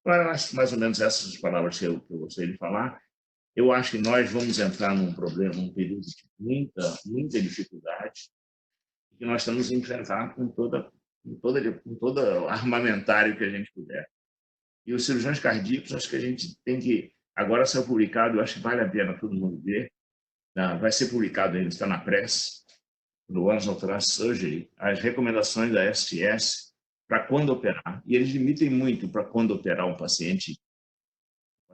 Para mais ou menos essas palavras que eu gostaria de falar, eu acho que nós vamos entrar num período de muita dificuldade, que nós estamos a enfrentar com todo armamentário que a gente puder. E os cirurgiões cardíacos, acho que a gente tem que... Agora saiu publicado, eu acho que vale a pena todo mundo ver. Vai ser publicado ainda, está na press, no One of Thoracic Surgery, as recomendações da STS para quando operar. E eles limitam muito para quando operar um paciente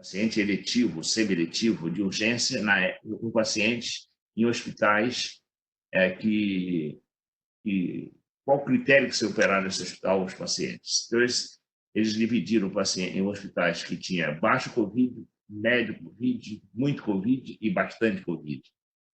paciente eletivo, semi-eletivo, de urgência, com pacientes em hospitais qual o critério que se operar nesse hospital os pacientes. Então, eles dividiram o paciente em hospitais que tinha baixo Covid, médio Covid, muito Covid e bastante Covid.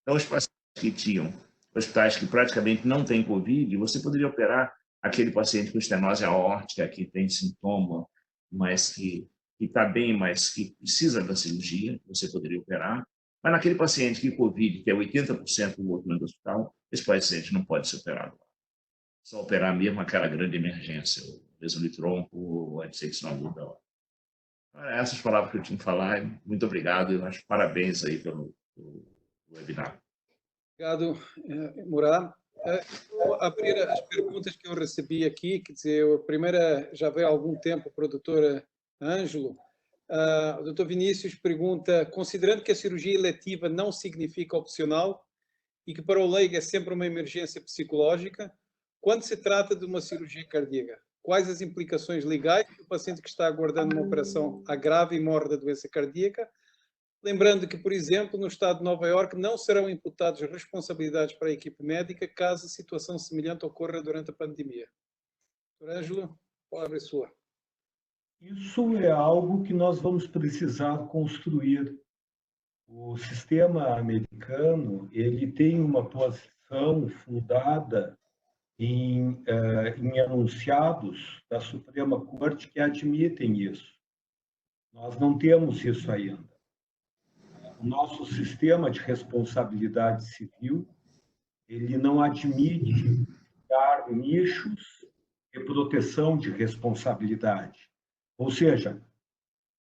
Então, os pacientes que tinham hospitais que praticamente não têm Covid, você poderia operar aquele paciente com estenose aórtica, que tem sintoma, mas que está bem, mas que precisa da cirurgia, você poderia operar. Mas naquele paciente que Covid, que é 80% do movimento do hospital, esse paciente não pode ser operado. Só operar mesmo aquela grande emergência, o lesão de tronco, ou a dissecção aguda. Essas palavras que eu tinha que falar. Muito obrigado e acho parabéns aí pelo webinar. Obrigado, Murat. Vou abrir as perguntas que eu recebi aqui. Quer dizer, a primeira já veio há algum tempo para o doutor Ângelo. O doutor Vinícius pergunta, considerando que a cirurgia eletiva não significa opcional e que para o leigo é sempre uma emergência psicológica, quando se trata de uma cirurgia cardíaca, quais as implicações legais do paciente que está aguardando uma operação agrave e morre da doença cardíaca? Lembrando que, por exemplo, no estado de Nova Iorque não serão imputadas responsabilidades para a equipe médica caso a situação semelhante ocorra durante a pandemia. Doutor Ângelo, a palavra é sua. Isso é algo que nós vamos precisar construir. O sistema americano ele tem uma posição fundada em enunciados da Suprema Corte que admitem isso. Nós não temos isso ainda. O nosso sistema de responsabilidade civil ele não admite dar nichos de proteção de responsabilidade. Ou seja,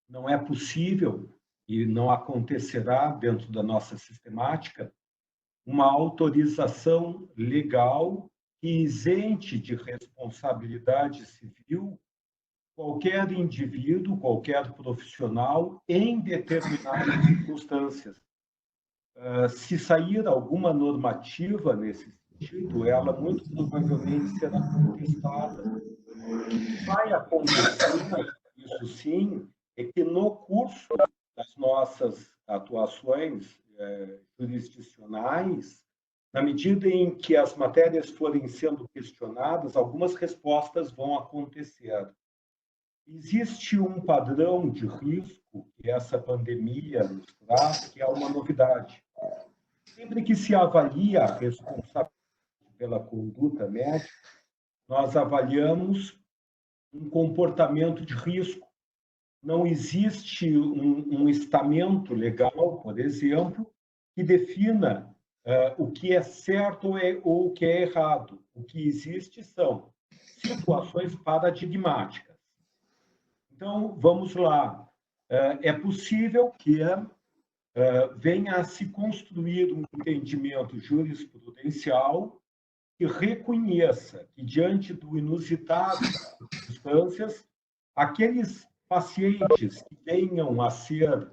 não é possível e não acontecerá dentro da nossa sistemática uma autorização legal que isente de responsabilidade civil qualquer indivíduo, qualquer profissional em determinadas circunstâncias. Se sair alguma normativa nesse sentido, ela muito provavelmente será contestada. O que vai acontecer, isso sim, é que no curso das nossas atuações jurisdicionais, na medida em que as matérias forem sendo questionadas, algumas respostas vão acontecer. Existe um padrão de risco que essa pandemia nos traz, que é uma novidade. Sempre que se avalia a responsabilidade pela conduta médica, nós avaliamos um comportamento de risco. Não existe um estamento legal, por exemplo, que defina o que é certo ou o que é errado. O que existe são situações paradigmáticas. Então, vamos lá. É possível que venha a se construir um entendimento jurisprudencial que reconheça que, diante do inusitado das circunstâncias, aqueles pacientes que venham a ser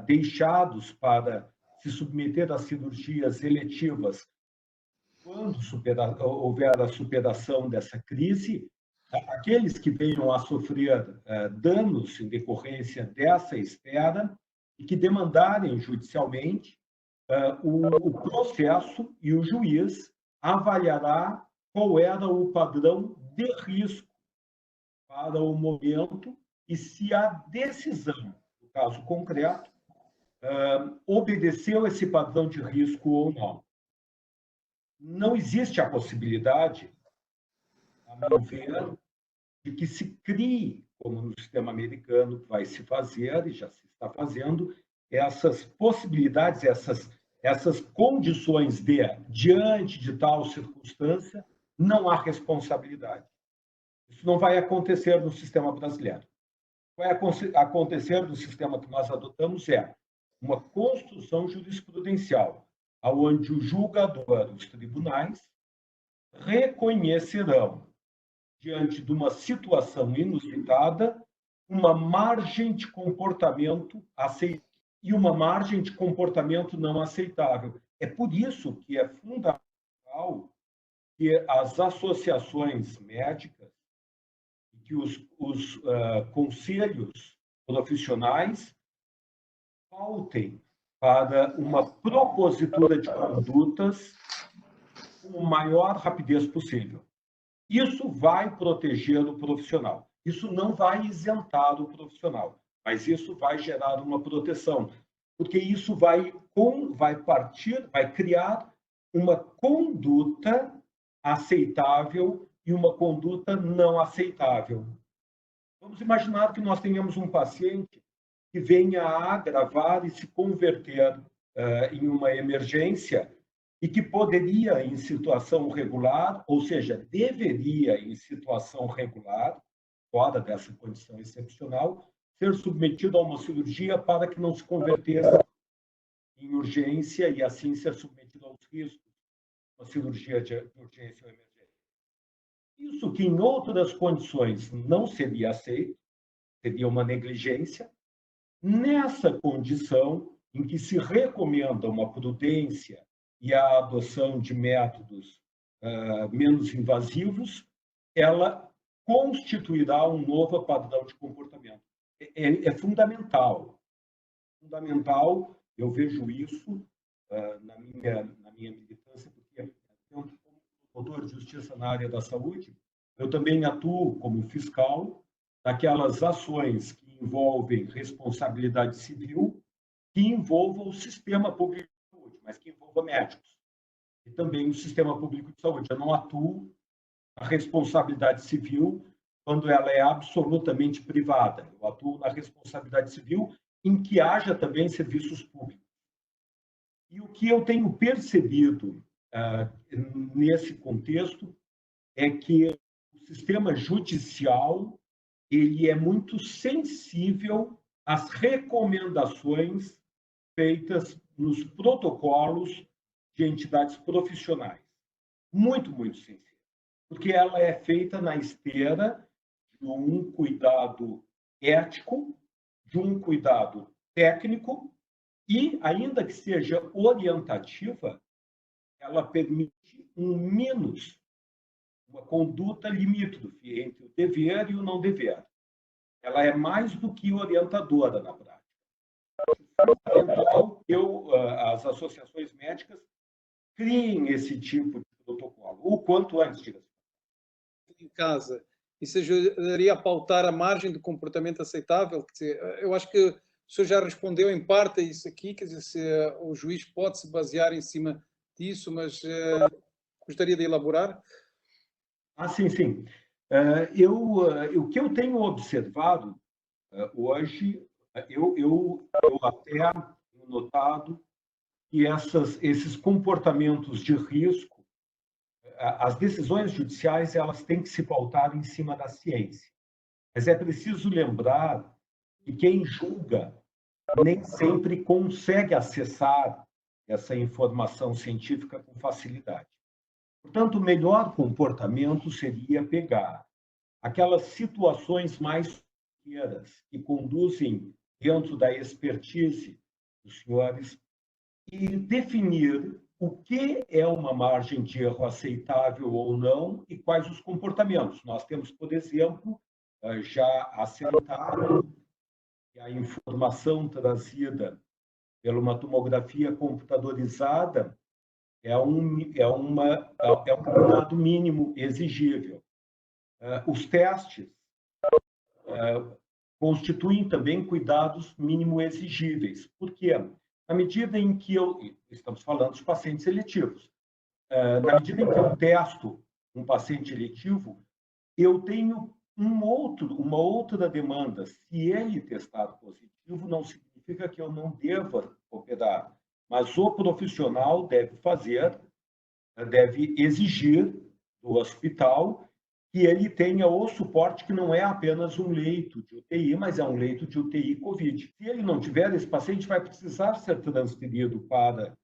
deixados para se submeter a cirurgias eletivas quando houver a superação dessa crise, aqueles que venham a sofrer danos em decorrência dessa espera e que demandarem judicialmente, o processo e o juiz avaliará qual era o padrão de risco para o momento e se a decisão, no caso concreto, obedeceu esse padrão de risco ou não. Não existe a possibilidade, a meu ver, de que se crie, como no sistema americano vai se fazer, e já se está fazendo, essas possibilidades, essas condições de, diante de tal circunstância, não há responsabilidade. Isso não vai acontecer no sistema brasileiro. O que vai acontecer no sistema que nós adotamos é uma construção jurisprudencial, onde o julgador, os tribunais, reconhecerão, diante de uma situação inusitada, uma margem de comportamento aceitável e uma margem de comportamento não aceitável. É por isso que é fundamental que as associações médicas, que os conselhos profissionais pautem para uma propositura de condutas com a maior rapidez possível. Isso vai proteger o profissional. Isso não vai isentar o profissional, mas isso vai gerar uma proteção, porque isso vai criar uma conduta aceitável e uma conduta não aceitável. Vamos imaginar que nós tenhamos um paciente que venha a agravar e se converter em uma emergência e que poderia, em situação regular, ou seja, deveria, em situação regular, fora dessa condição excepcional, ser submetido a uma cirurgia para que não se convertesse em urgência e, assim, ser submetido aos riscos de uma cirurgia de urgência ou emergência. Isso que, em outras condições, não seria aceito, seria uma negligência. Nessa condição, em que se recomenda uma prudência e a adoção de métodos menos invasivos, ela constituirá um novo padrão de comportamento. É fundamental. Fundamental, eu vejo isso na minha militância, porque como promotor de justiça na área da saúde, eu também atuo como fiscal daquelas ações que envolvem responsabilidade civil, que envolvam o sistema público de saúde, mas que envolvam médicos. E também o sistema público de saúde. Eu não atuo na responsabilidade civil quando ela é absolutamente privada. Eu atuo na responsabilidade civil em que haja também serviços públicos. E o que eu tenho percebido nesse contexto é que o sistema judicial ele é muito sensível às recomendações feitas nos protocolos de entidades profissionais. Muito, muito sensível. Porque ela é feita na esteira de um cuidado ético, de um cuidado técnico e, ainda que seja orientativa, ela permite uma conduta limítrofe entre o dever e o não dever. Ela é mais do que orientadora na prática. Então, as associações médicas criem esse tipo de protocolo, o quanto antes, diga-se. Em casa, isso ajudaria a pautar a margem de comportamento aceitável? Quer dizer, eu acho que o senhor já respondeu em parte a isso aqui, quer dizer, se o juiz pode se basear em cima disso, mas gostaria de elaborar? Sim, sim. O que eu tenho observado hoje, eu até tenho notado que esses comportamentos de risco, as decisões judiciais, elas têm que se pautar em cima da ciência. Mas é preciso lembrar que quem julga nem sempre consegue acessar essa informação científica com facilidade. Portanto, o melhor comportamento seria pegar aquelas situações mais corriqueiras que conduzem dentro da expertise dos senhores e definir o que é uma margem de erro aceitável ou não e quais os comportamentos. Nós temos, por exemplo, já assentado que a informação trazida pela uma tomografia computadorizada é um cuidado mínimo exigível. Os testes constituem também cuidados mínimo exigíveis. Por quê? Na medida em que estamos falando de pacientes eletivos, na medida em que eu testo um paciente eletivo, eu tenho uma outra demanda. Se ele testar positivo, não significa que eu não deva operar, mas o profissional deve exigir do hospital que ele tenha o suporte que não é apenas um leito de UTI, mas é um leito de UTI COVID. Se ele não tiver, esse paciente vai precisar ser transferido para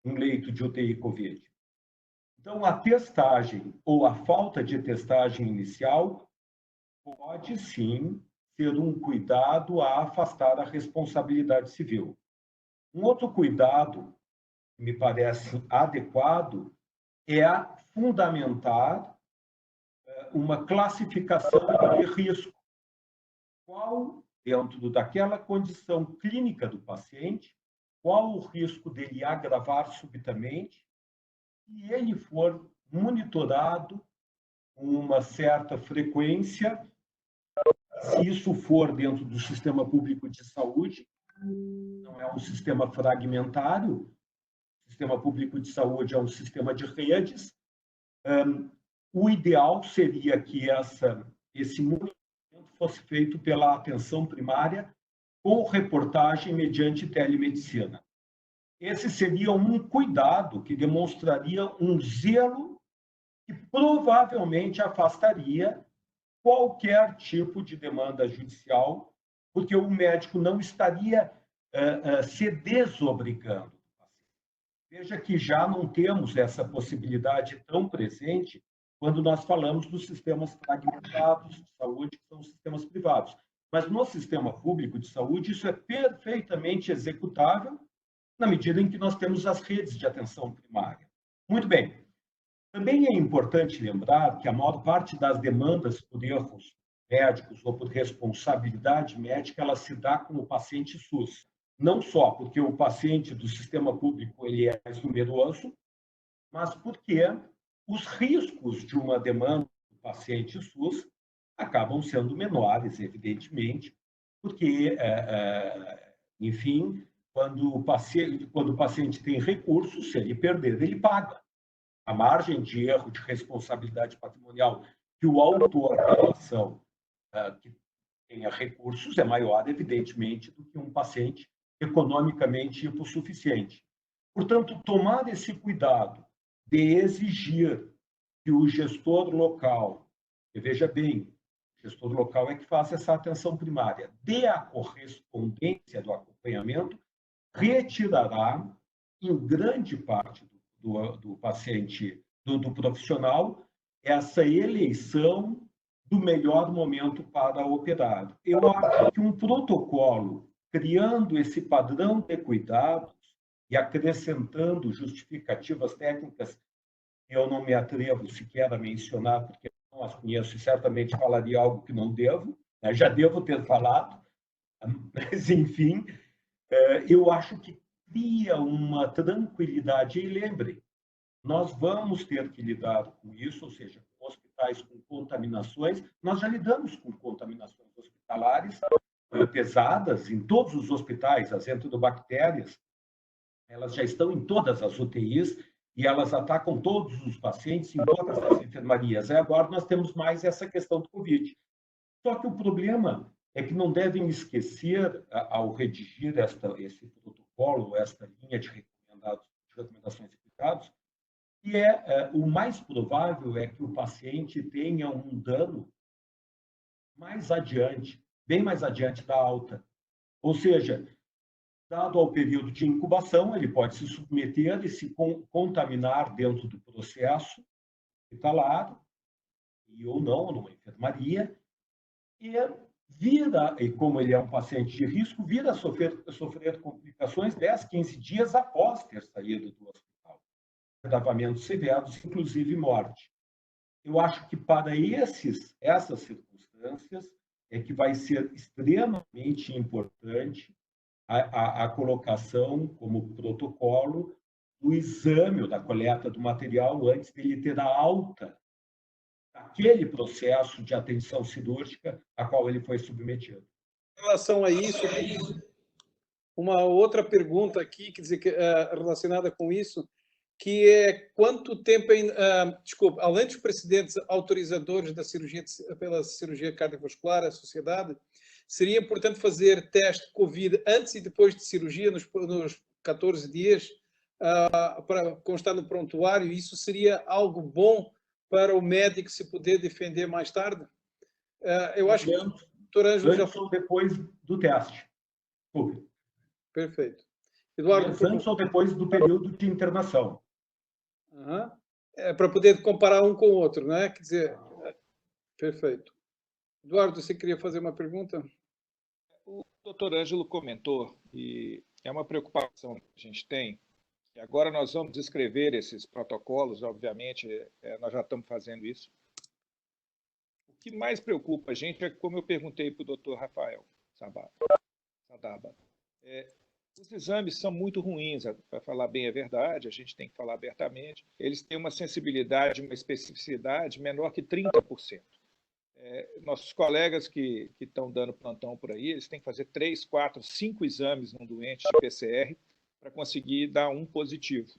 um leito de UTI COVID. Então, a testagem ou a falta de testagem inicial pode, sim, ser um cuidado a afastar a responsabilidade civil. Um outro cuidado que me parece adequado é fundamentar uma classificação de risco. Qual dentro daquela condição clínica do paciente, qual o risco dele agravar subitamente, e ele for monitorado com uma certa frequência, se isso for dentro do sistema público de saúde, não é um sistema fragmentário, o sistema público de saúde é um sistema de redes. O ideal seria que esse monitoramento fosse feito pela atenção primária com reportagem mediante telemedicina. Esse seria um cuidado que demonstraria um zelo que provavelmente afastaria qualquer tipo de demanda judicial, porque o médico não estaria se desobrigando. Veja que já não temos essa possibilidade tão presente quando nós falamos dos sistemas fragmentados de saúde, que são os sistemas privados. Mas no sistema público de saúde, isso é perfeitamente executável na medida em que nós temos as redes de atenção primária. Muito bem. Também é importante lembrar que a maior parte das demandas por erros médicos ou por responsabilidade médica, ela se dá com o paciente SUS. Não só porque o paciente do sistema público ele é mais numeroso, mas porque os riscos de uma demanda do paciente SUS acabam sendo menores, evidentemente, porque, enfim, quando o paciente tem recursos, se ele perder, ele paga. A margem de erro de responsabilidade patrimonial que o autor da ação que tenha recursos é maior, evidentemente, do que um paciente economicamente hipossuficiente. Portanto, tomar esse cuidado de exigir que o gestor local, e veja bem, o gestor local é que faz essa atenção primária, dê a correspondência do acompanhamento, retirará, em grande parte do paciente, do profissional, essa eleição do melhor momento para operar. Eu acho que um protocolo criando esse padrão de cuidados e acrescentando justificativas técnicas que eu não me atrevo sequer a mencionar, porque não as conheço e certamente falaria algo que não devo, né? Já devo ter falado, mas, enfim, eu acho que cria uma tranquilidade. E lembre, nós vamos ter que lidar com isso, ou seja, com hospitais com contaminações. Nós já lidamos com contaminações hospitalares pesadas em todos os hospitais. As enterobactérias, elas já estão em todas as UTIs e elas atacam todos os pacientes em todas as enfermarias. Agora nós temos mais essa questão do Covid. Só que o problema é que não devem esquecer, ao redigir esse protocolo, esta linha de recomendações e cuidados, que o mais provável é que o paciente tenha um dano mais adiante, bem mais adiante da alta. Ou seja, dado ao período de incubação, ele pode se submeter e se contaminar dentro do processo hospitalar, ou não, numa enfermaria, e como ele é um paciente de risco, vir a sofrer complicações 10, 15 dias após ter saído do hospital. Agravamentos severos, inclusive morte. Eu acho que para essas circunstâncias é que vai ser extremamente importante a colocação como protocolo do exame ou da coleta do material antes dele ter a alta daquele processo de atenção cirúrgica a qual ele foi submetido. Em relação a isso, uma outra pergunta aqui, quer dizer, relacionada com isso, que é quanto tempo, desculpa, além dos precedentes autorizadores da cirurgia pela cirurgia cardiovascular, a sociedade, seria importante fazer teste COVID antes e depois de cirurgia, nos 14 dias, para constar no prontuário. Isso seria algo bom para o médico se poder defender mais tarde? Eu acho que o doutor Ângelo já falou depois do teste. Desculpe. Perfeito. Eduardo, antes ou depois do período de internação. Para poder comparar um com o outro, não é? Quer dizer, perfeito. Eduardo, você queria fazer uma pergunta? O doutor Ângelo comentou, e é uma preocupação que a gente tem, e agora nós vamos escrever esses protocolos, obviamente, nós já estamos fazendo isso. O que mais preocupa a gente é, como eu perguntei para o doutor Rafael, Sadaba. Os exames são muito ruins, para falar bem a verdade, a gente tem que falar abertamente. Eles têm uma sensibilidade, uma especificidade menor que 30%. Nossos colegas que estão dando plantão por aí, eles têm que fazer 3, 4, 5 exames num doente de PCR para conseguir dar um positivo.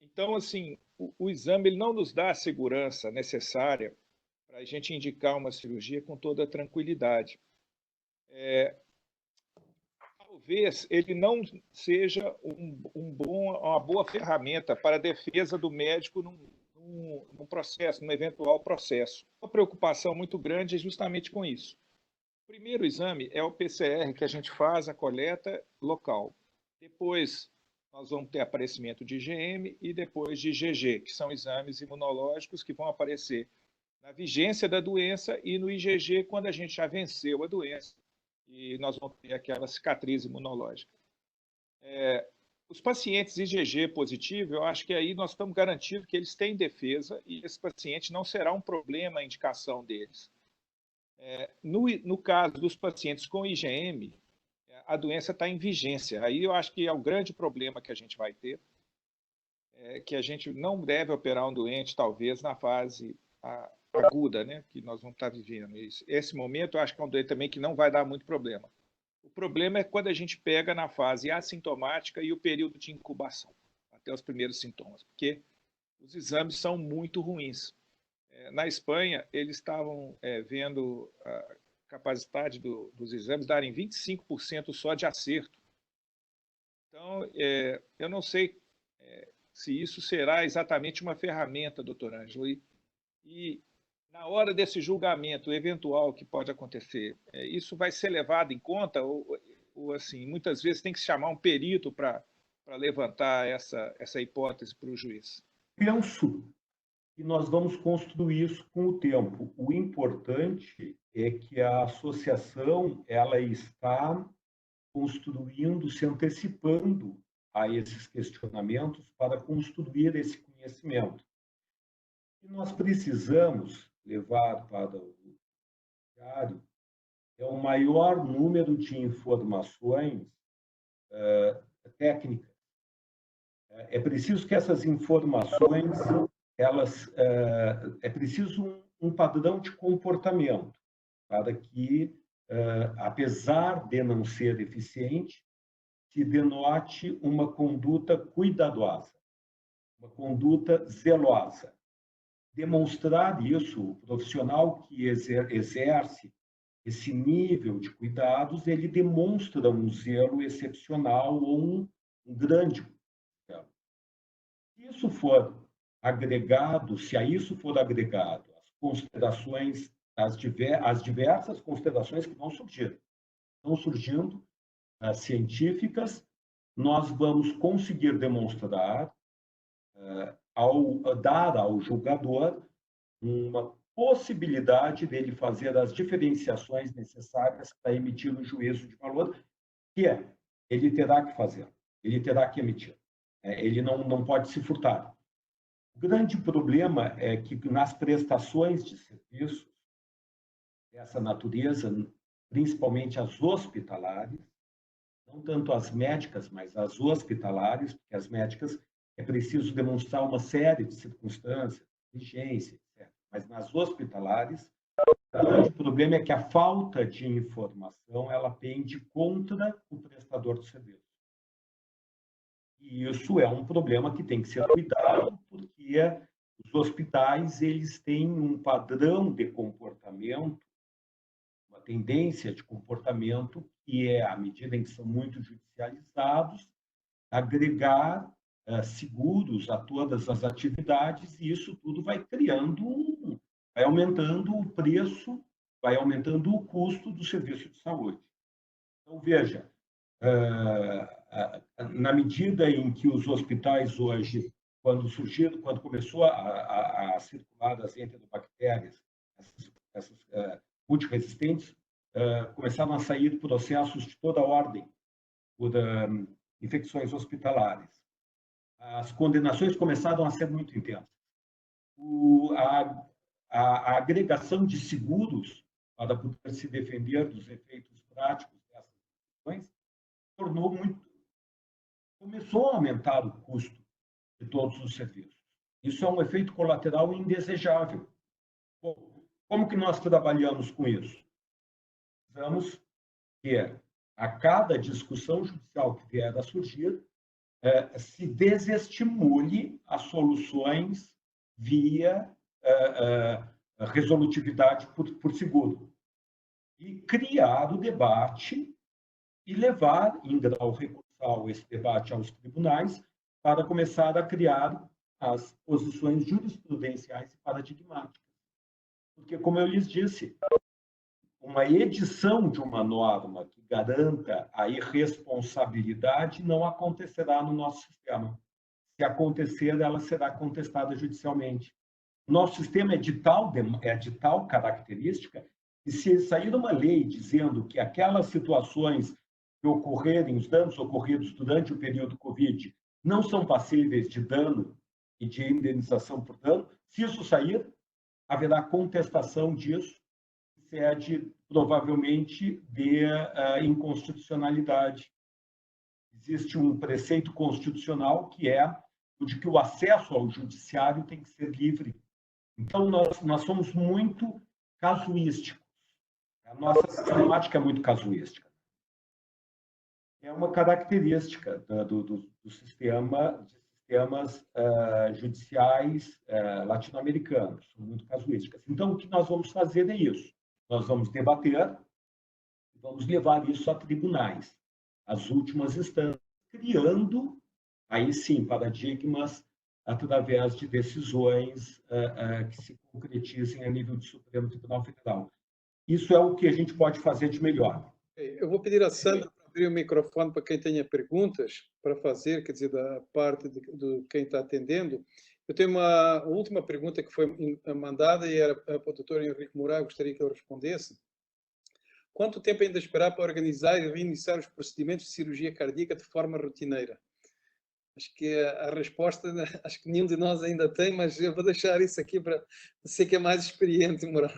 Então, assim, o exame ele não nos dá a segurança necessária para a gente indicar uma cirurgia com toda a tranquilidade. Talvez ele não seja uma boa ferramenta para a defesa do médico num processo, num eventual processo. Uma preocupação muito grande é justamente com isso. O primeiro exame é o PCR, que a gente faz a coleta local. Depois, nós vamos ter aparecimento de IgM e depois de IgG, que são exames imunológicos que vão aparecer na vigência da doença e no IgG quando a gente já venceu a doença e nós vamos ter aquela cicatriz imunológica. Os pacientes IgG positivo, eu acho que aí nós estamos garantindo que eles têm defesa e esse paciente não será um problema a indicação deles. No caso dos pacientes com IgM, a doença está em vigência. Aí eu acho que é o grande problema que a gente vai ter, que a gente não deve operar um doente, talvez, na fase aguda, né, que nós vamos estar vivendo. Esse momento, eu acho que é um doente também que não vai dar muito problema. O problema é quando a gente pega na fase assintomática e o período de incubação, até os primeiros sintomas, porque os exames são muito ruins. Na Espanha, eles estavam vendo a capacidade dos exames darem 25% só de acerto. Então, eu não sei se isso será exatamente uma ferramenta, doutor Ângelo, e na hora desse julgamento eventual que pode acontecer, isso vai ser levado em conta ou assim, muitas vezes tem que se chamar um perito para levantar essa hipótese para o juiz? Penso que nós vamos construir isso com o tempo. O importante é que a associação ela está construindo, se antecipando a esses questionamentos para construir esse conhecimento. E nós precisamos levar para o judiciário o maior número de informações técnicas. É preciso que essas informações, é preciso um padrão de comportamento para que, apesar de não ser eficiente, se denote uma conduta cuidadosa, uma conduta zelosa. Demonstrar isso, o profissional que exerce esse nível de cuidados, ele demonstra um zelo excepcional ou um grande zelo. Se isso for agregado, se a isso for agregado as considerações, as diversas considerações que vão surgir, estão surgindo, científicas, nós vamos conseguir demonstrar, dar ao julgador uma possibilidade dele fazer as diferenciações necessárias para emitir um juízo de valor, que ele terá que fazer, ele terá que emitir. Ele não pode se furtar. O grande problema é que nas prestações de serviços dessa natureza, principalmente as hospitalares, não tanto as médicas, mas as hospitalares, porque as médicas é preciso demonstrar uma série de circunstâncias, urgência, etc. Mas nas hospitalares, o grande problema é que a falta de informação ela pende contra o prestador de serviço. E isso é um problema que tem que ser cuidado, porque os hospitais eles têm um padrão de comportamento, uma tendência de comportamento que é, à medida em que são muito judicializados, agregar seguros a todas as atividades, e isso tudo vai criando, vai aumentando o preço, vai aumentando o custo do serviço de saúde. Então, veja, na medida em que os hospitais hoje, quando começou a circular as enterobactérias, essas multiresistentes, começaram a sair processos de toda ordem por infecções hospitalares. As condenações começaram a ser muito intensas. A agregação de seguros para poder se defender dos efeitos práticos dessas decisões, começou a aumentar o custo de todos os serviços. Isso é um efeito colateral indesejável. Como que nós trabalhamos com isso? Precisamos que, a cada discussão judicial que vier a surgir, se desestimule as soluções via resolutividade por seguro. E criar o debate e levar, em grau recursal, esse debate aos tribunais para começar a criar as posições jurisprudenciais e paradigmáticas. Porque, como eu lhes disse, uma edição de uma norma que garanta a irresponsabilidade não acontecerá no nosso sistema. Se acontecer, ela será contestada judicialmente. Nosso sistema é de tal característica que, se sair uma lei dizendo que aquelas situações que ocorrerem, os danos ocorridos durante o período Covid, não são passíveis de dano e de indenização por dano, se isso sair, haverá contestação disso, cede provavelmente de inconstitucionalidade. Existe um preceito constitucional que é o de que o acesso ao judiciário tem que ser livre. Então, nós somos muito casuísticos. A nossa sistemática é muito casuística. É uma característica do sistema, de sistemas judiciais latino-americanos, são muito casuísticas. Então, o que nós vamos fazer é isso. Nós vamos debater e vamos levar isso a tribunais, as últimas instâncias, criando, aí sim, paradigmas através de decisões que se concretizem a nível do Supremo Tribunal Federal. Isso é o que a gente pode fazer de melhor. Eu vou pedir a Sandra para abrir o microfone para quem tenha perguntas para fazer, quer dizer, da parte de quem está atendendo. Eu tenho uma última pergunta que foi mandada e era para o doutor Henrique Moura, gostaria que ele respondesse. Quanto tempo ainda esperar para organizar e reiniciar os procedimentos de cirurgia cardíaca de forma rotineira? Acho que a resposta, acho que nenhum de nós ainda tem, mas eu vou deixar isso aqui para você que é mais experiente, Moura.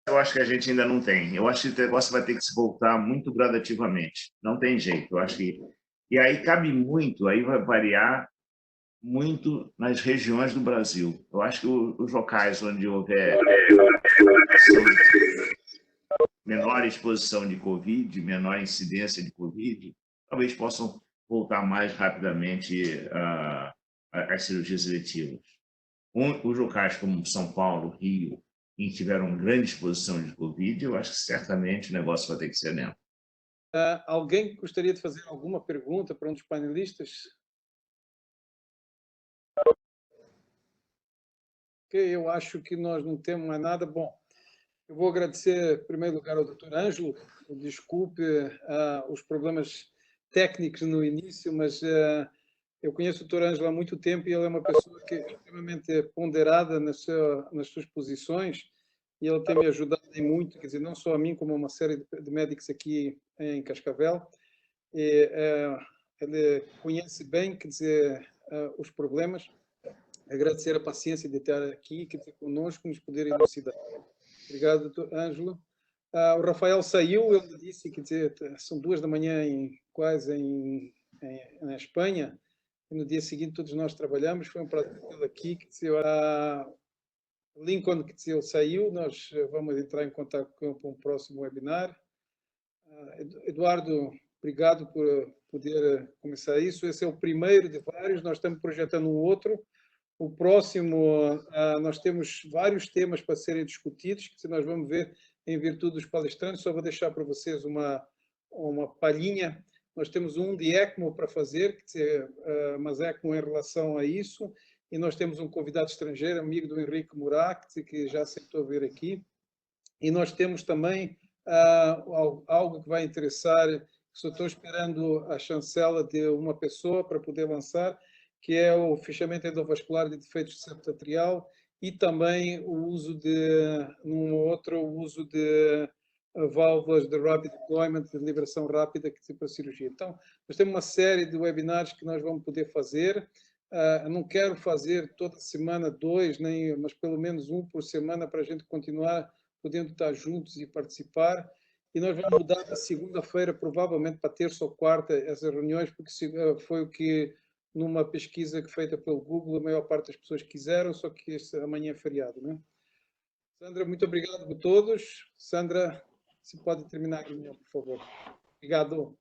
Eu acho que a gente ainda não tem. Eu acho que o negócio vai ter que se voltar muito gradativamente. Não tem jeito. Eu acho que... E aí cabe muito, aí vai variar muito nas regiões do Brasil. Eu acho que os locais onde houver menor exposição de Covid, menor incidência de Covid, talvez possam voltar mais rapidamente às cirurgias eletivas. Os locais como São Paulo, Rio, em que tiveram grande exposição de Covid, eu acho que certamente o negócio vai ter que ser lento. Alguém gostaria de fazer alguma pergunta para um dos panelistas? Ok, eu acho que nós não temos mais nada. Bom, eu vou agradecer, em primeiro lugar, ao Dr. Ângelo. Desculpe os problemas técnicos no início, mas eu conheço o Dr. Ângelo há muito tempo e ele é uma pessoa que é extremamente ponderada nas suas posições e ele tem me ajudado muito, quer dizer, não só a mim, como a uma série de médicos aqui em Cascavel. Ele conhece bem, quer dizer, os problemas. Agradecer a paciência de estar aqui, quer dizer, conosco, nos poder elucidar. Obrigado, Dr. Ângelo. O Rafael saiu, ele disse, quer dizer, são 2 da manhã quase na Espanha, e no dia seguinte todos nós trabalhamos, foi um prazer tê-lo aqui, quer dizer, Lincoln, quer dizer, ele saiu, nós vamos entrar em contato com um próximo webinar. Eduardo, obrigado por poder começar isso, esse é o primeiro de vários, nós estamos projetando um outro. O próximo, nós temos vários temas para serem discutidos, que nós vamos ver em virtude dos palestrantes. Só vou deixar para vocês uma palhinha. Nós temos um de ECMO para fazer, mas ECMO em relação a isso. E nós temos um convidado estrangeiro, amigo do Henrique Moura, que já aceitou vir aqui. E nós temos também algo que vai interessar, só estou esperando a chancela de uma pessoa para poder lançar, que é o fechamento endovascular de defeitos de septo atrial e também o uso de válvulas de rapid deployment, de liberação rápida para a cirurgia. Então, nós temos uma série de webinars que nós vamos poder fazer. Eu não quero fazer toda semana 2, mas pelo menos 1 por semana para a gente continuar podendo estar juntos e participar. E nós vamos mudar da segunda-feira, provavelmente, para terça ou quarta, essas reuniões, porque foi o que, numa pesquisa feita pelo Google, a maior parte das pessoas quiseram, só que amanhã é feriado, não é? Sandra, muito obrigado a todos. Sandra, se pode terminar a reunião, por favor. Obrigado.